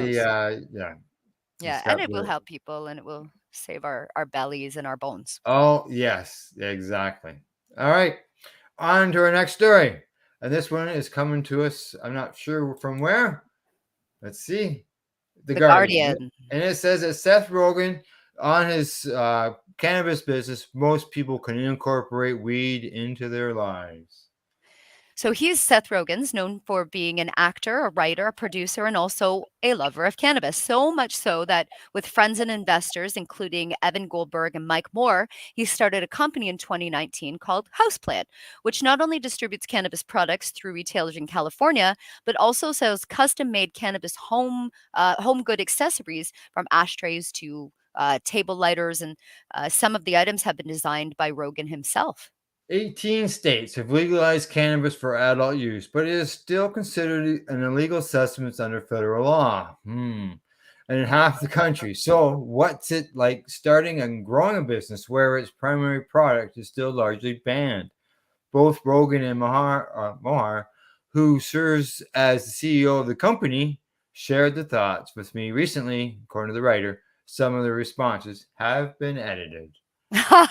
it will help people, and it will save our bellies and our bones. Oh, yes, exactly. All right, on to our next story. And this one is coming to us, I'm not sure from where. Let's see. The Guardian. And it says that Seth Rogen, on his cannabis business, most people can incorporate weed into their lives. So he's Seth Rogen's known for being an actor, a writer, a producer, and also a lover of cannabis. So much so that with friends and investors, including Evan Goldberg and Mike Moore, he started a company in 2019 called Houseplant, which not only distributes cannabis products through retailers in California, but also sells custom-made cannabis home good accessories from ashtrays to table lighters. And some of the items have been designed by Rogen himself. 18 states have legalized cannabis for adult use, but it is still considered an illegal substance under federal law. And in half the country. So what's it like starting and growing a business where its primary product is still largely banned? Both Rogen and Mohar, who serves as the CEO of the company, shared the thoughts with me recently. According to the writer, some of the responses have been edited.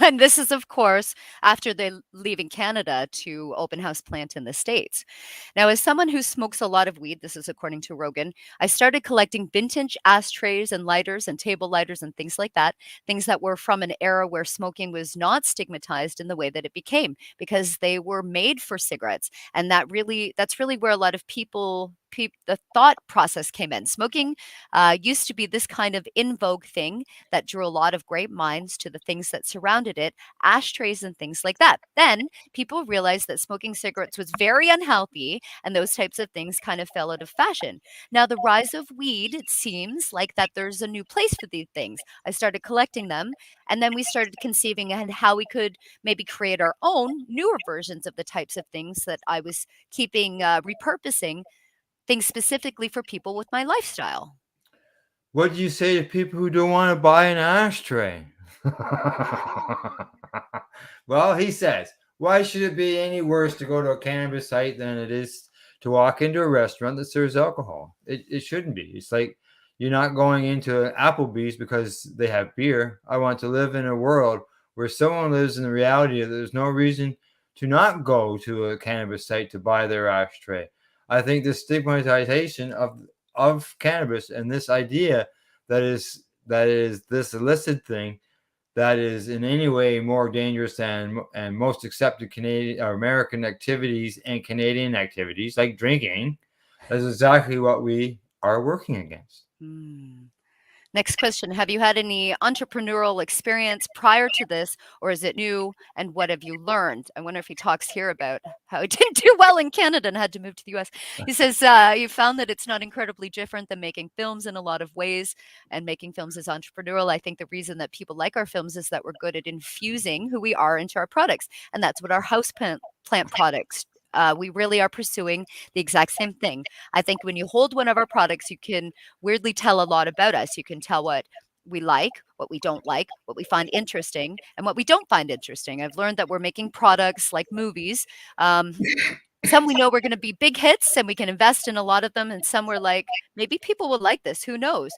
And this is, of course, after they leaving Canada to open Houseplant in the States. Now, as someone who smokes a lot of weed, this is according to Rogen, I started collecting vintage ashtrays and lighters and table lighters and things like that, things that were from an era where smoking was not stigmatized in the way that it became, because they were made for cigarettes. And that's really where a lot of the thought process came in. Smoking used to be this kind of in vogue thing that drew a lot of great minds to the things that surrounded it, ashtrays and things like that. Then people realized that smoking cigarettes was very unhealthy, and those types of things kind of fell out of fashion. Now, the rise of weed, it seems like that there's a new place for these things. I started collecting them, and then we started conceiving and how we could maybe create our own newer versions of the types of things that I was keeping repurposing things specifically for people with my lifestyle. What do you say to people who don't want to buy an ashtray? Well, he says, why should it be any worse to go to a cannabis site than it is to walk into a restaurant that serves alcohol? It shouldn't be. It's like you're not going into Applebee's because they have beer. I want to live in a world where someone lives in the reality that there's no reason to not go to a cannabis site to buy their ashtray. I think the stigmatization of cannabis and this idea that is this illicit thing that is in any way more dangerous than and most accepted Canadian or American activities and Canadian activities like drinking, is exactly what we are working against. Next question. Have you had any entrepreneurial experience prior to this, or is it new? And what have you learned? I wonder if he talks here about how he didn't do well in Canada and had to move to the US. He says, you found that it's not incredibly different than making films in a lot of ways, and making films is entrepreneurial. I think the reason that people like our films is that we're good at infusing who we are into our products. And that's what our house plant products we really are pursuing the exact same thing. I think when you hold one of our products, you can weirdly tell a lot about us. You can tell what we like, what we don't like, what we find interesting, and what we don't find interesting. I've learned that we're making products like movies. Some we know we're going to be big hits and we can invest in a lot of them. And some we're like, maybe people will like this. Who knows?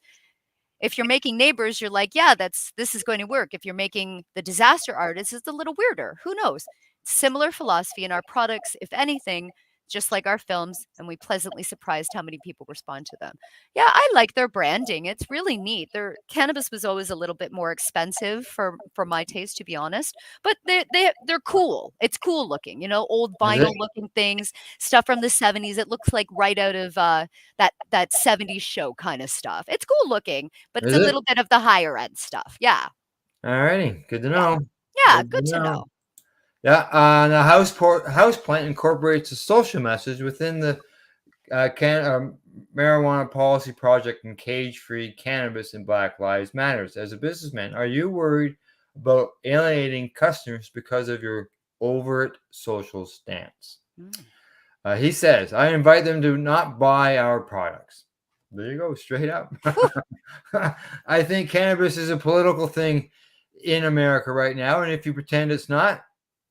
If you're making Neighbors, you're like, yeah, this is going to work. If you're making The Disaster Artist, it's a little weirder. Who knows? Similar philosophy in our products, if anything, just like our films, and we pleasantly surprised how many people respond to them. Yeah, I like their branding. It's really neat. Their cannabis was always a little bit more expensive for my taste, to be honest, but they're cool. It's cool looking, old vinyl looking things, stuff from the 70s. It looks like right out of that 70s show kind of stuff. It's cool looking, but it's a little bit of the higher end stuff. Yeah. All righty. Good to know. Yeah, good to know. Yeah, the house plant incorporates a social message within the marijuana policy project and cage-free cannabis and Black Lives Matters. As a businessman, are you worried about alienating customers because of your overt social stance? He says, I invite them to not buy our products. There you go, straight up. I think cannabis is a political thing in America right now, and if you pretend it's not,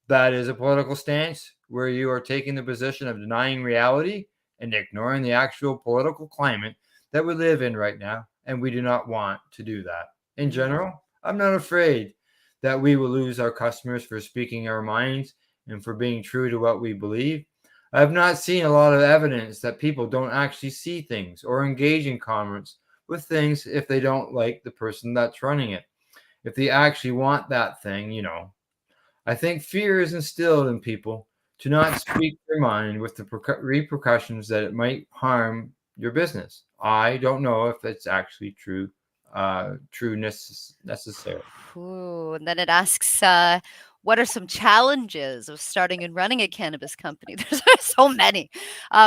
that is a political stance where you are taking the position of denying reality and ignoring the actual political climate that we live in right now, and we do not want to do that. In general, I'm not afraid that we will lose our customers for speaking our minds and for being true to what we believe. I have not seen a lot of evidence that people don't actually see things or engage in comments with things if they don't like the person that's running it. If they actually want that thing, I think fear is instilled in people to not speak their mind with the repercussions that it might harm your business. I don't know if it's actually necessary. Ooh, and then it asks, what are some challenges of starting and running a cannabis company? There's so many.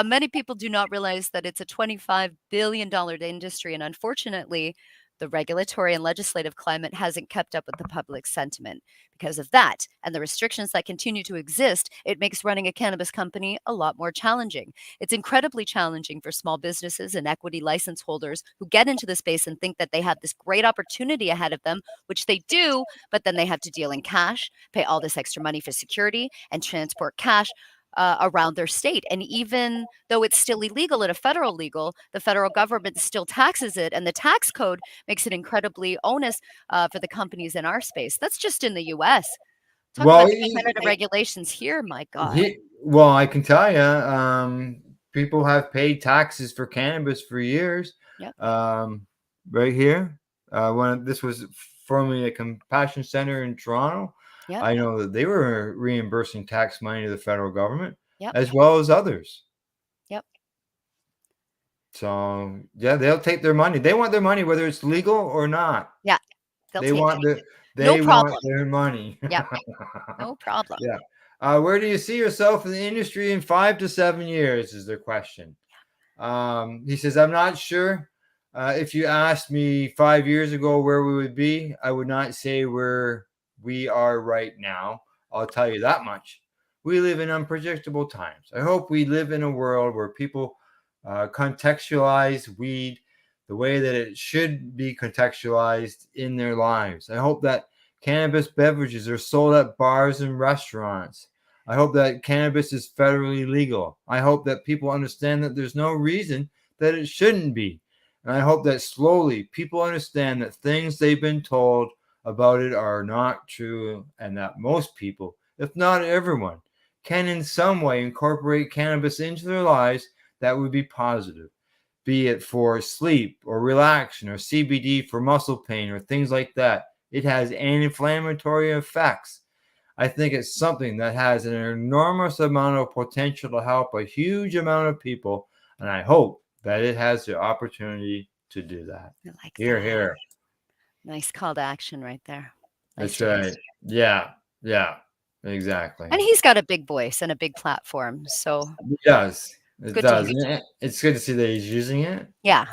Many people do not realize that it's a $25 billion industry, and unfortunately, the regulatory and legislative climate hasn't kept up with the public sentiment. Because of that and the restrictions that continue to exist, it makes running a cannabis company a lot more challenging. It's incredibly challenging for small businesses and equity license holders who get into the space and think that they have this great opportunity ahead of them, which they do, but then they have to deal in cash, pay all this extra money for security, and transport cash around their state. And even though it's still illegal at a federal legal, the federal government still taxes it, and the tax code makes it incredibly onerous for the companies in our space. That's just in the U.S. Talk about Canada regulations here, my God. Well, I can tell you, people have paid taxes for cannabis for years. Yep. Right here, when this was formerly a compassion center in Toronto. Yep. I know that they were reimbursing tax money to the federal government, yep, as well as others. Yep. So yeah, they'll take their money. They want their money, whether it's legal or not. Yeah. They want their money. Yeah. No problem. Yeah. Where do you see yourself in the industry in 5 to 7 years? Is their question. He says, I'm not sure. If you asked me 5 years ago where we would be, I would not say where we are right now. I'll tell you that much. We live in unpredictable times. I hope we live in a world where people contextualize weed the way that it should be contextualized in their lives. I hope that cannabis beverages are sold at bars and restaurants. I hope that cannabis is federally legal. I hope that people understand that there's no reason that it shouldn't be. And I hope that slowly people understand that things they've been told about it are not true, and that most people, if not everyone, can in some way incorporate cannabis into their lives that would be positive, be it for sleep or relaxation or CBD for muscle pain or things like that. It has anti-inflammatory effects. I think it's something that has an enormous amount of potential to help a huge amount of people, and I hope that it has the opportunity to do that. I like Here, that. here. Nice call to action right there. Nice That's choice. right. Yeah, yeah, exactly. And he's got a big voice and a big platform, so It does. It good to does. hear. And it's good to see that he's using it Yeah,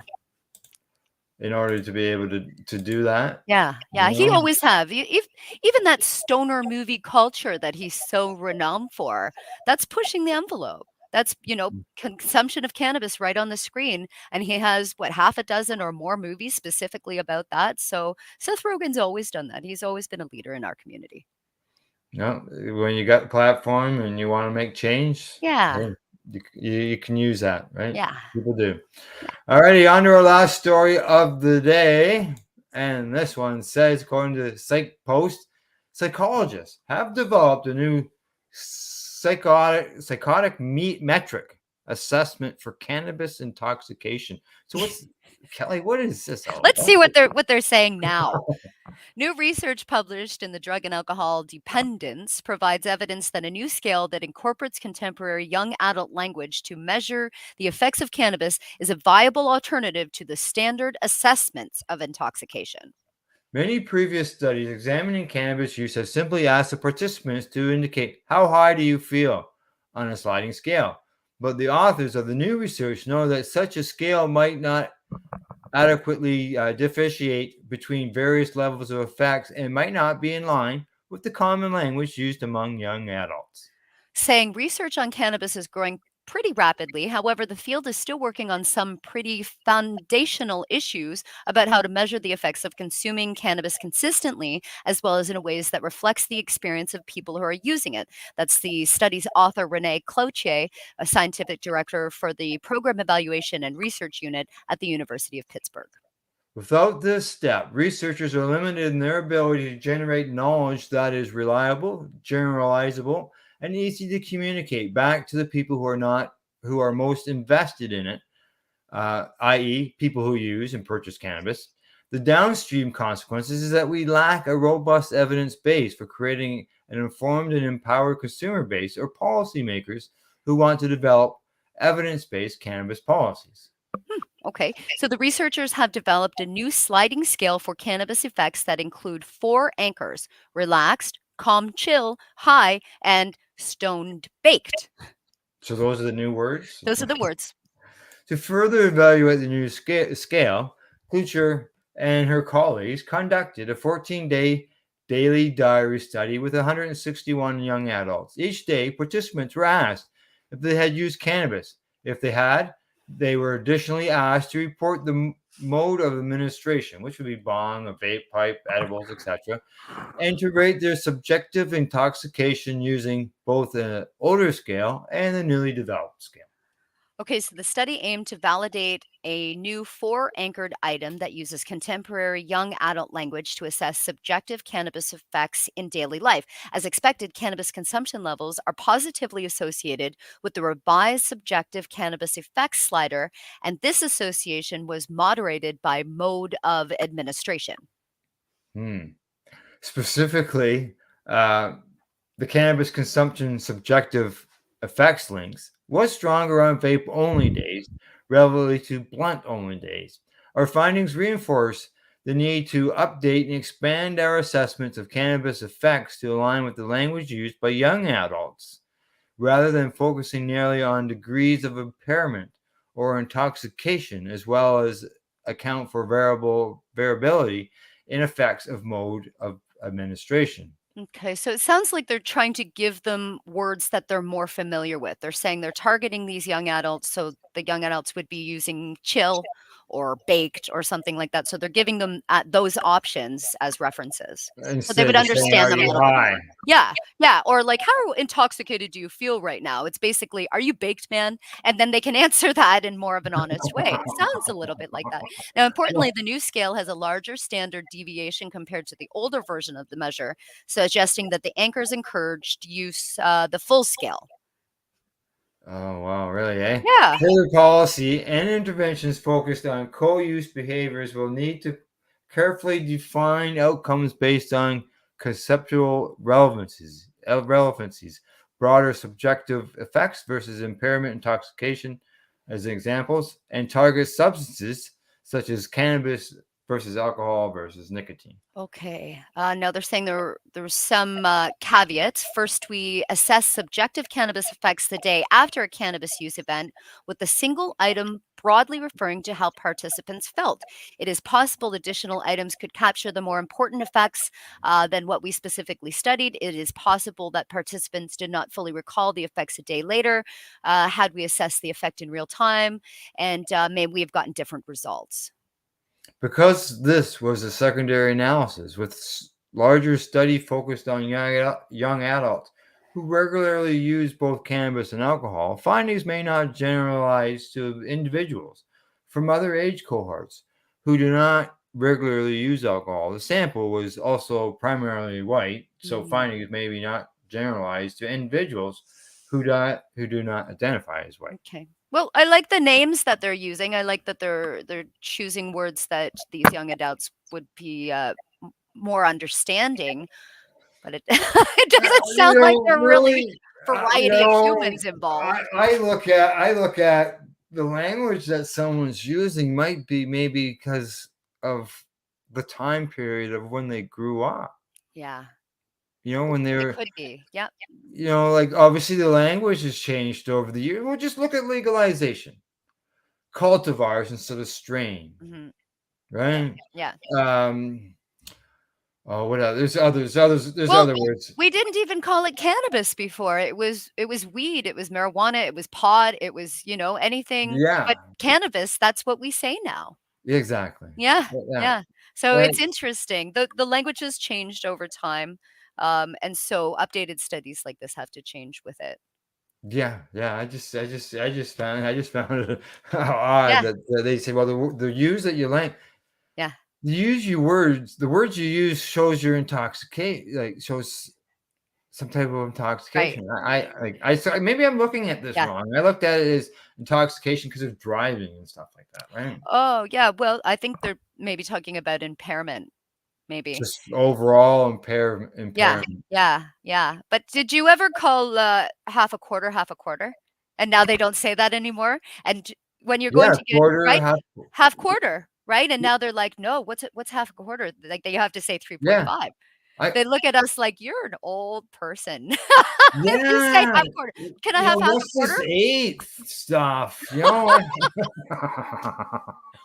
in order to be able to do that. yeah, you yeah. He know? always have. Even that stoner movie culture that he's so renowned for, that's pushing the envelope. That's, consumption of cannabis right on the screen. And he has, what, half a dozen or more movies specifically about that. So Seth Rogen's always done that. He's always been a leader in our community. No, when you got the platform and you want to make change, Yeah. hey, you can use that, right? Yeah. People do. All righty, on to our last story of the day. And this one says, according to Psych Post, psychologists have developed a new psychotic metric assessment for cannabis intoxication. So what's Kelly? What is this all Let's about? see what they're saying now. New research published in the Drug and Alcohol Dependence provides evidence that a new scale that incorporates contemporary young adult language to measure the effects of cannabis is a viable alternative to the standard assessments of intoxication. Many previous studies examining cannabis use have simply asked the participants to indicate how high do you feel on a sliding scale. But the authors of the new research know that such a scale might not adequately differentiate between various levels of effects and might not be in line with the common language used among young adults. Saying research on cannabis is growing pretty rapidly. However, the field is still working on some pretty foundational issues about how to measure the effects of consuming cannabis consistently, as well as in ways that reflects the experience of people who are using it. That's the study's author, Renee Cloutier, a scientific director for the Program Evaluation and Research Unit at the University of Pittsburgh. Without this step, researchers are limited in their ability to generate knowledge that is reliable, generalizable, and easy to communicate back to the people who are most invested in it, i.e., people who use and purchase cannabis. The downstream consequences is that we lack a robust evidence base for creating an informed and empowered consumer base or policymakers who want to develop evidence-based cannabis policies. Okay, so the researchers have developed a new sliding scale for cannabis effects that include 4 anchors: relaxed, calm, chill, high, and stoned baked. So those are the new words? Those are the words. To further evaluate the new scale, Klucher and her colleagues conducted a 14-day daily diary study with 161 young adults. Each day, participants were asked if they had used cannabis. If they had, they were additionally asked to report the mode of administration, which would be bong, a vape pipe, edibles, etc., and to rate their subjective intoxication using both an older scale and the newly developed scale. Okay, so the study aimed to validate a new 4-anchored item that uses contemporary young adult language to assess subjective cannabis effects in daily life. As expected, cannabis consumption levels are positively associated with the revised subjective cannabis effects slider, and this association was moderated by mode of administration. Specifically, the cannabis consumption subjective effects links was stronger on vape-only days relative to blunt-only days. Our findings reinforce the need to update and expand our assessments of cannabis effects to align with the language used by young adults, rather than focusing merely on degrees of impairment or intoxication, as well as account for variability in effects of mode of administration. Okay, so it sounds like they're trying to give them words that they're more familiar with. They're saying they're targeting these young adults, so the young adults would be using chill or baked or something like that. So they're giving them those options as references. So they Instead would of saying, understand "Are them a you little bit high?" more. Yeah. Yeah. Or like, how intoxicated do you feel right now? It's basically, are you baked, man? And then they can answer that in more of an honest way. It sounds a little bit like that. Now, importantly, the new scale has a larger standard deviation compared to the older version of the measure, suggesting that the anchors encouraged use the full scale. Oh, wow, really, eh? Yeah. Further policy and interventions focused on co-use behaviors will need to carefully define outcomes based on conceptual relevancies, broader subjective effects versus impairment intoxication as examples, and target substances such as cannabis versus alcohol versus nicotine. Okay. Now they're saying there's some caveats. First, we assess subjective cannabis effects the day after a cannabis use event with a single item broadly referring to how participants felt. It is possible additional items could capture the more important effects than what we specifically studied. It is possible that participants did not fully recall the effects a day later had we assessed the effect in real time, and maybe we have gotten different results. Because this was a secondary analysis with larger study focused on young adults who regularly use both cannabis and alcohol, findings may not generalize to individuals from other age cohorts who do not regularly use alcohol. The sample was also primarily white, so findings may be not generalized to individuals who do not identify as white. Okay. Well, I like the names that they're using. I like that they're choosing words that these young adults would be more understanding. But it it doesn't sound like there are really variety of humans involved. I look at the language that someone's using might be maybe because of the time period of when they grew up. Yeah. You know, when they were, It could be. Yep. you know, like obviously the language has changed over the years. Well, just look at legalization. Cultivars instead of strain. Right? Yeah. Oh, what else? There's other words. We didn't even call it cannabis before. It was weed, it was marijuana, it was pod, it was, anything but cannabis. That's what we say now. Exactly. Yeah. Yeah. So Right. it's interesting. The language has changed over time. And so updated studies like this have to change with it. Yeah. I just found it odd that they say, well, the use that you like. Yeah. The words you use shows your shows some type of intoxication. Right. I maybe I'm looking at this wrong. I looked at it as intoxication because of driving and stuff like that, right? Oh, yeah. Well, I think they're maybe talking about impairment, maybe. Just overall impairment. Yeah. But did you ever call half a quarter? And now they don't say that anymore. And when you're going to get quarter, half quarter, right? And now they're like, no, what's half a quarter? Like you have to say 3.5. They look at us like you're an old person. If you say half quarter, can I have half a quarter? This eighth stuff, you know.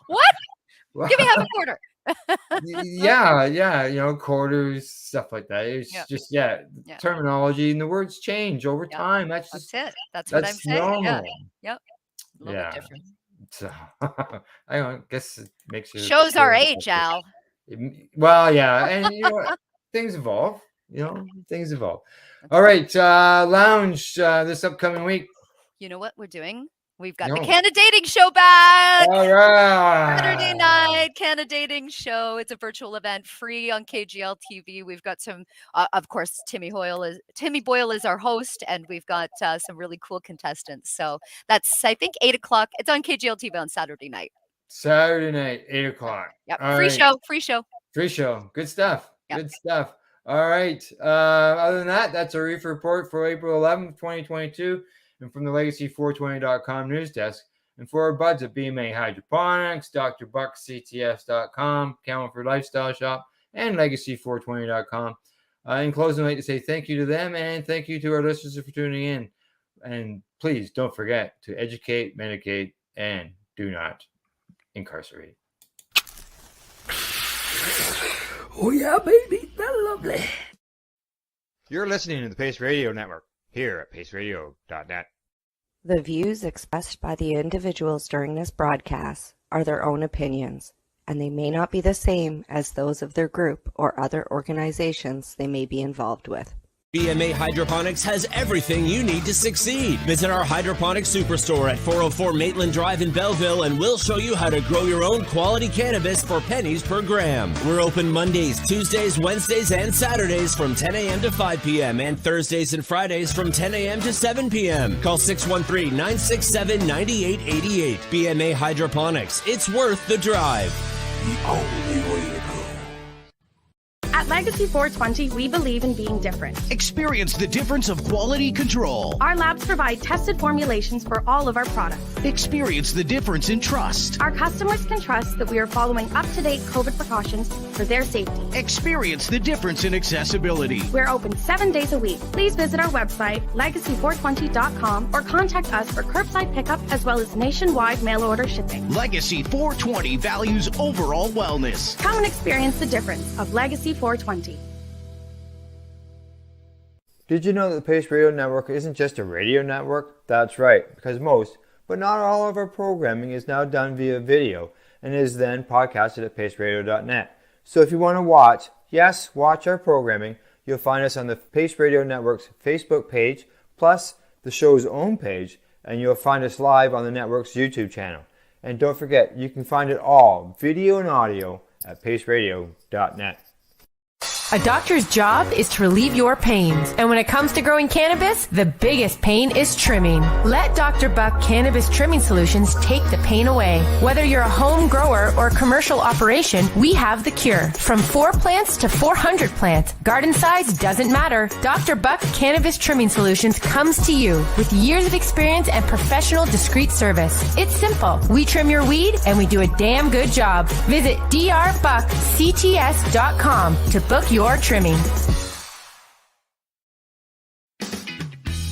What? Give me half a quarter. Yeah, quarters, stuff like that. It's just terminology and the words change over time. That's it. That's what I'm saying. Normal. Yep. A little bit different. So I guess it makes you shows our age, Al. Well, yeah, and you know what? Things evolve. Things evolve. All right, lounge this upcoming week. You know what we're doing? We've got the Canada Dating Show back. All right. Saturday night Canada Dating Show. It's a virtual event, free on KGL TV. We've got some, of course, Timmy Boyle is our host, and we've got some really cool contestants. So that's, I think, 8:00. It's on KGL TV on Saturday night. Saturday night, 8:00. Yep. All free right. show. Good stuff. Yep. Good stuff. All right. Other than that, that's our Reefer report for April 11th, 2022. And from the Legacy420.com news desk, and for our buds at BMA Hydroponics, Dr. Buck, CTS.com, Camelford Lifestyle Shop, and Legacy420.com. In closing, I'd like to say thank you to them and thank you to our listeners for tuning in. And please don't forget to educate, medicate, and do not incarcerate. Oh, yeah, baby. That's lovely. You're listening to the Pace Radio Network here at paceradio.net. The views expressed by the individuals during this broadcast are their own opinions, and they may not be the same as those of their group or other organizations they may be involved with. BMA Hydroponics has everything you need to succeed. Visit our hydroponic superstore at 404 Maitland Drive in Belleville and we'll show you how to grow your own quality cannabis for pennies per gram. We're open Mondays, Tuesdays, Wednesdays, and Saturdays from 10 a.m. to 5 p.m. and Thursdays and Fridays from 10 a.m. to 7 p.m. Call 613-967-9888. BMA Hydroponics. It's worth the drive. The only way to go. At Legacy 420, we believe in being different. Experience the difference of quality control. Our labs provide tested formulations for all of our products. Experience the difference in trust. Our customers can trust that we are following up-to-date COVID precautions for their safety. Experience the difference in accessibility. We're open 7 days a week. Please visit our website, legacy420.com, or contact us for curbside pickup as well as nationwide mail order shipping. Legacy 420 values overall wellness. Come and experience the difference of Legacy 420. Did you know that the Pace Radio Network isn't just a radio network? That's right, because most, but not all of our programming is now done via video and is then podcasted at paceradio.net. So if you want to watch our programming, you'll find us on the Pace Radio Network's Facebook page, plus the show's own page, and you'll find us live on the network's YouTube channel. And don't forget, you can find it all, video and audio, at paceradio.net. A doctor's job is to relieve your pains. And when it comes to growing cannabis, the biggest pain is trimming. Let Dr. Buck Cannabis Trimming Solutions take the pain away. Whether you're a home grower or commercial operation, we have the cure. From 4 plants to 400 plants, garden size doesn't matter. Dr. Buck Cannabis Trimming Solutions comes to you with years of experience and professional discreet service. It's simple. We trim your weed and we do a damn good job. Visit drbuckcts.com to book your trimming.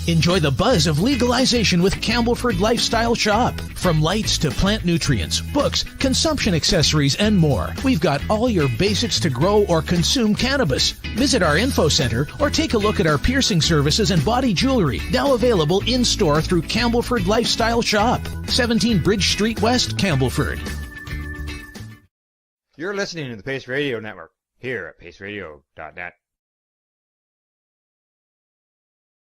Enjoy the buzz of legalization with Campbellford Lifestyle Shop. From lights to plant nutrients, books, consumption accessories, and more, we've got all your basics to grow or consume cannabis. Visit our info center or take a look at our piercing services and body jewelry, now available in-store through Campbellford Lifestyle Shop, 17 Bridge Street West, Campbellford. You're listening to the Pace Radio Network here at paceradio.net.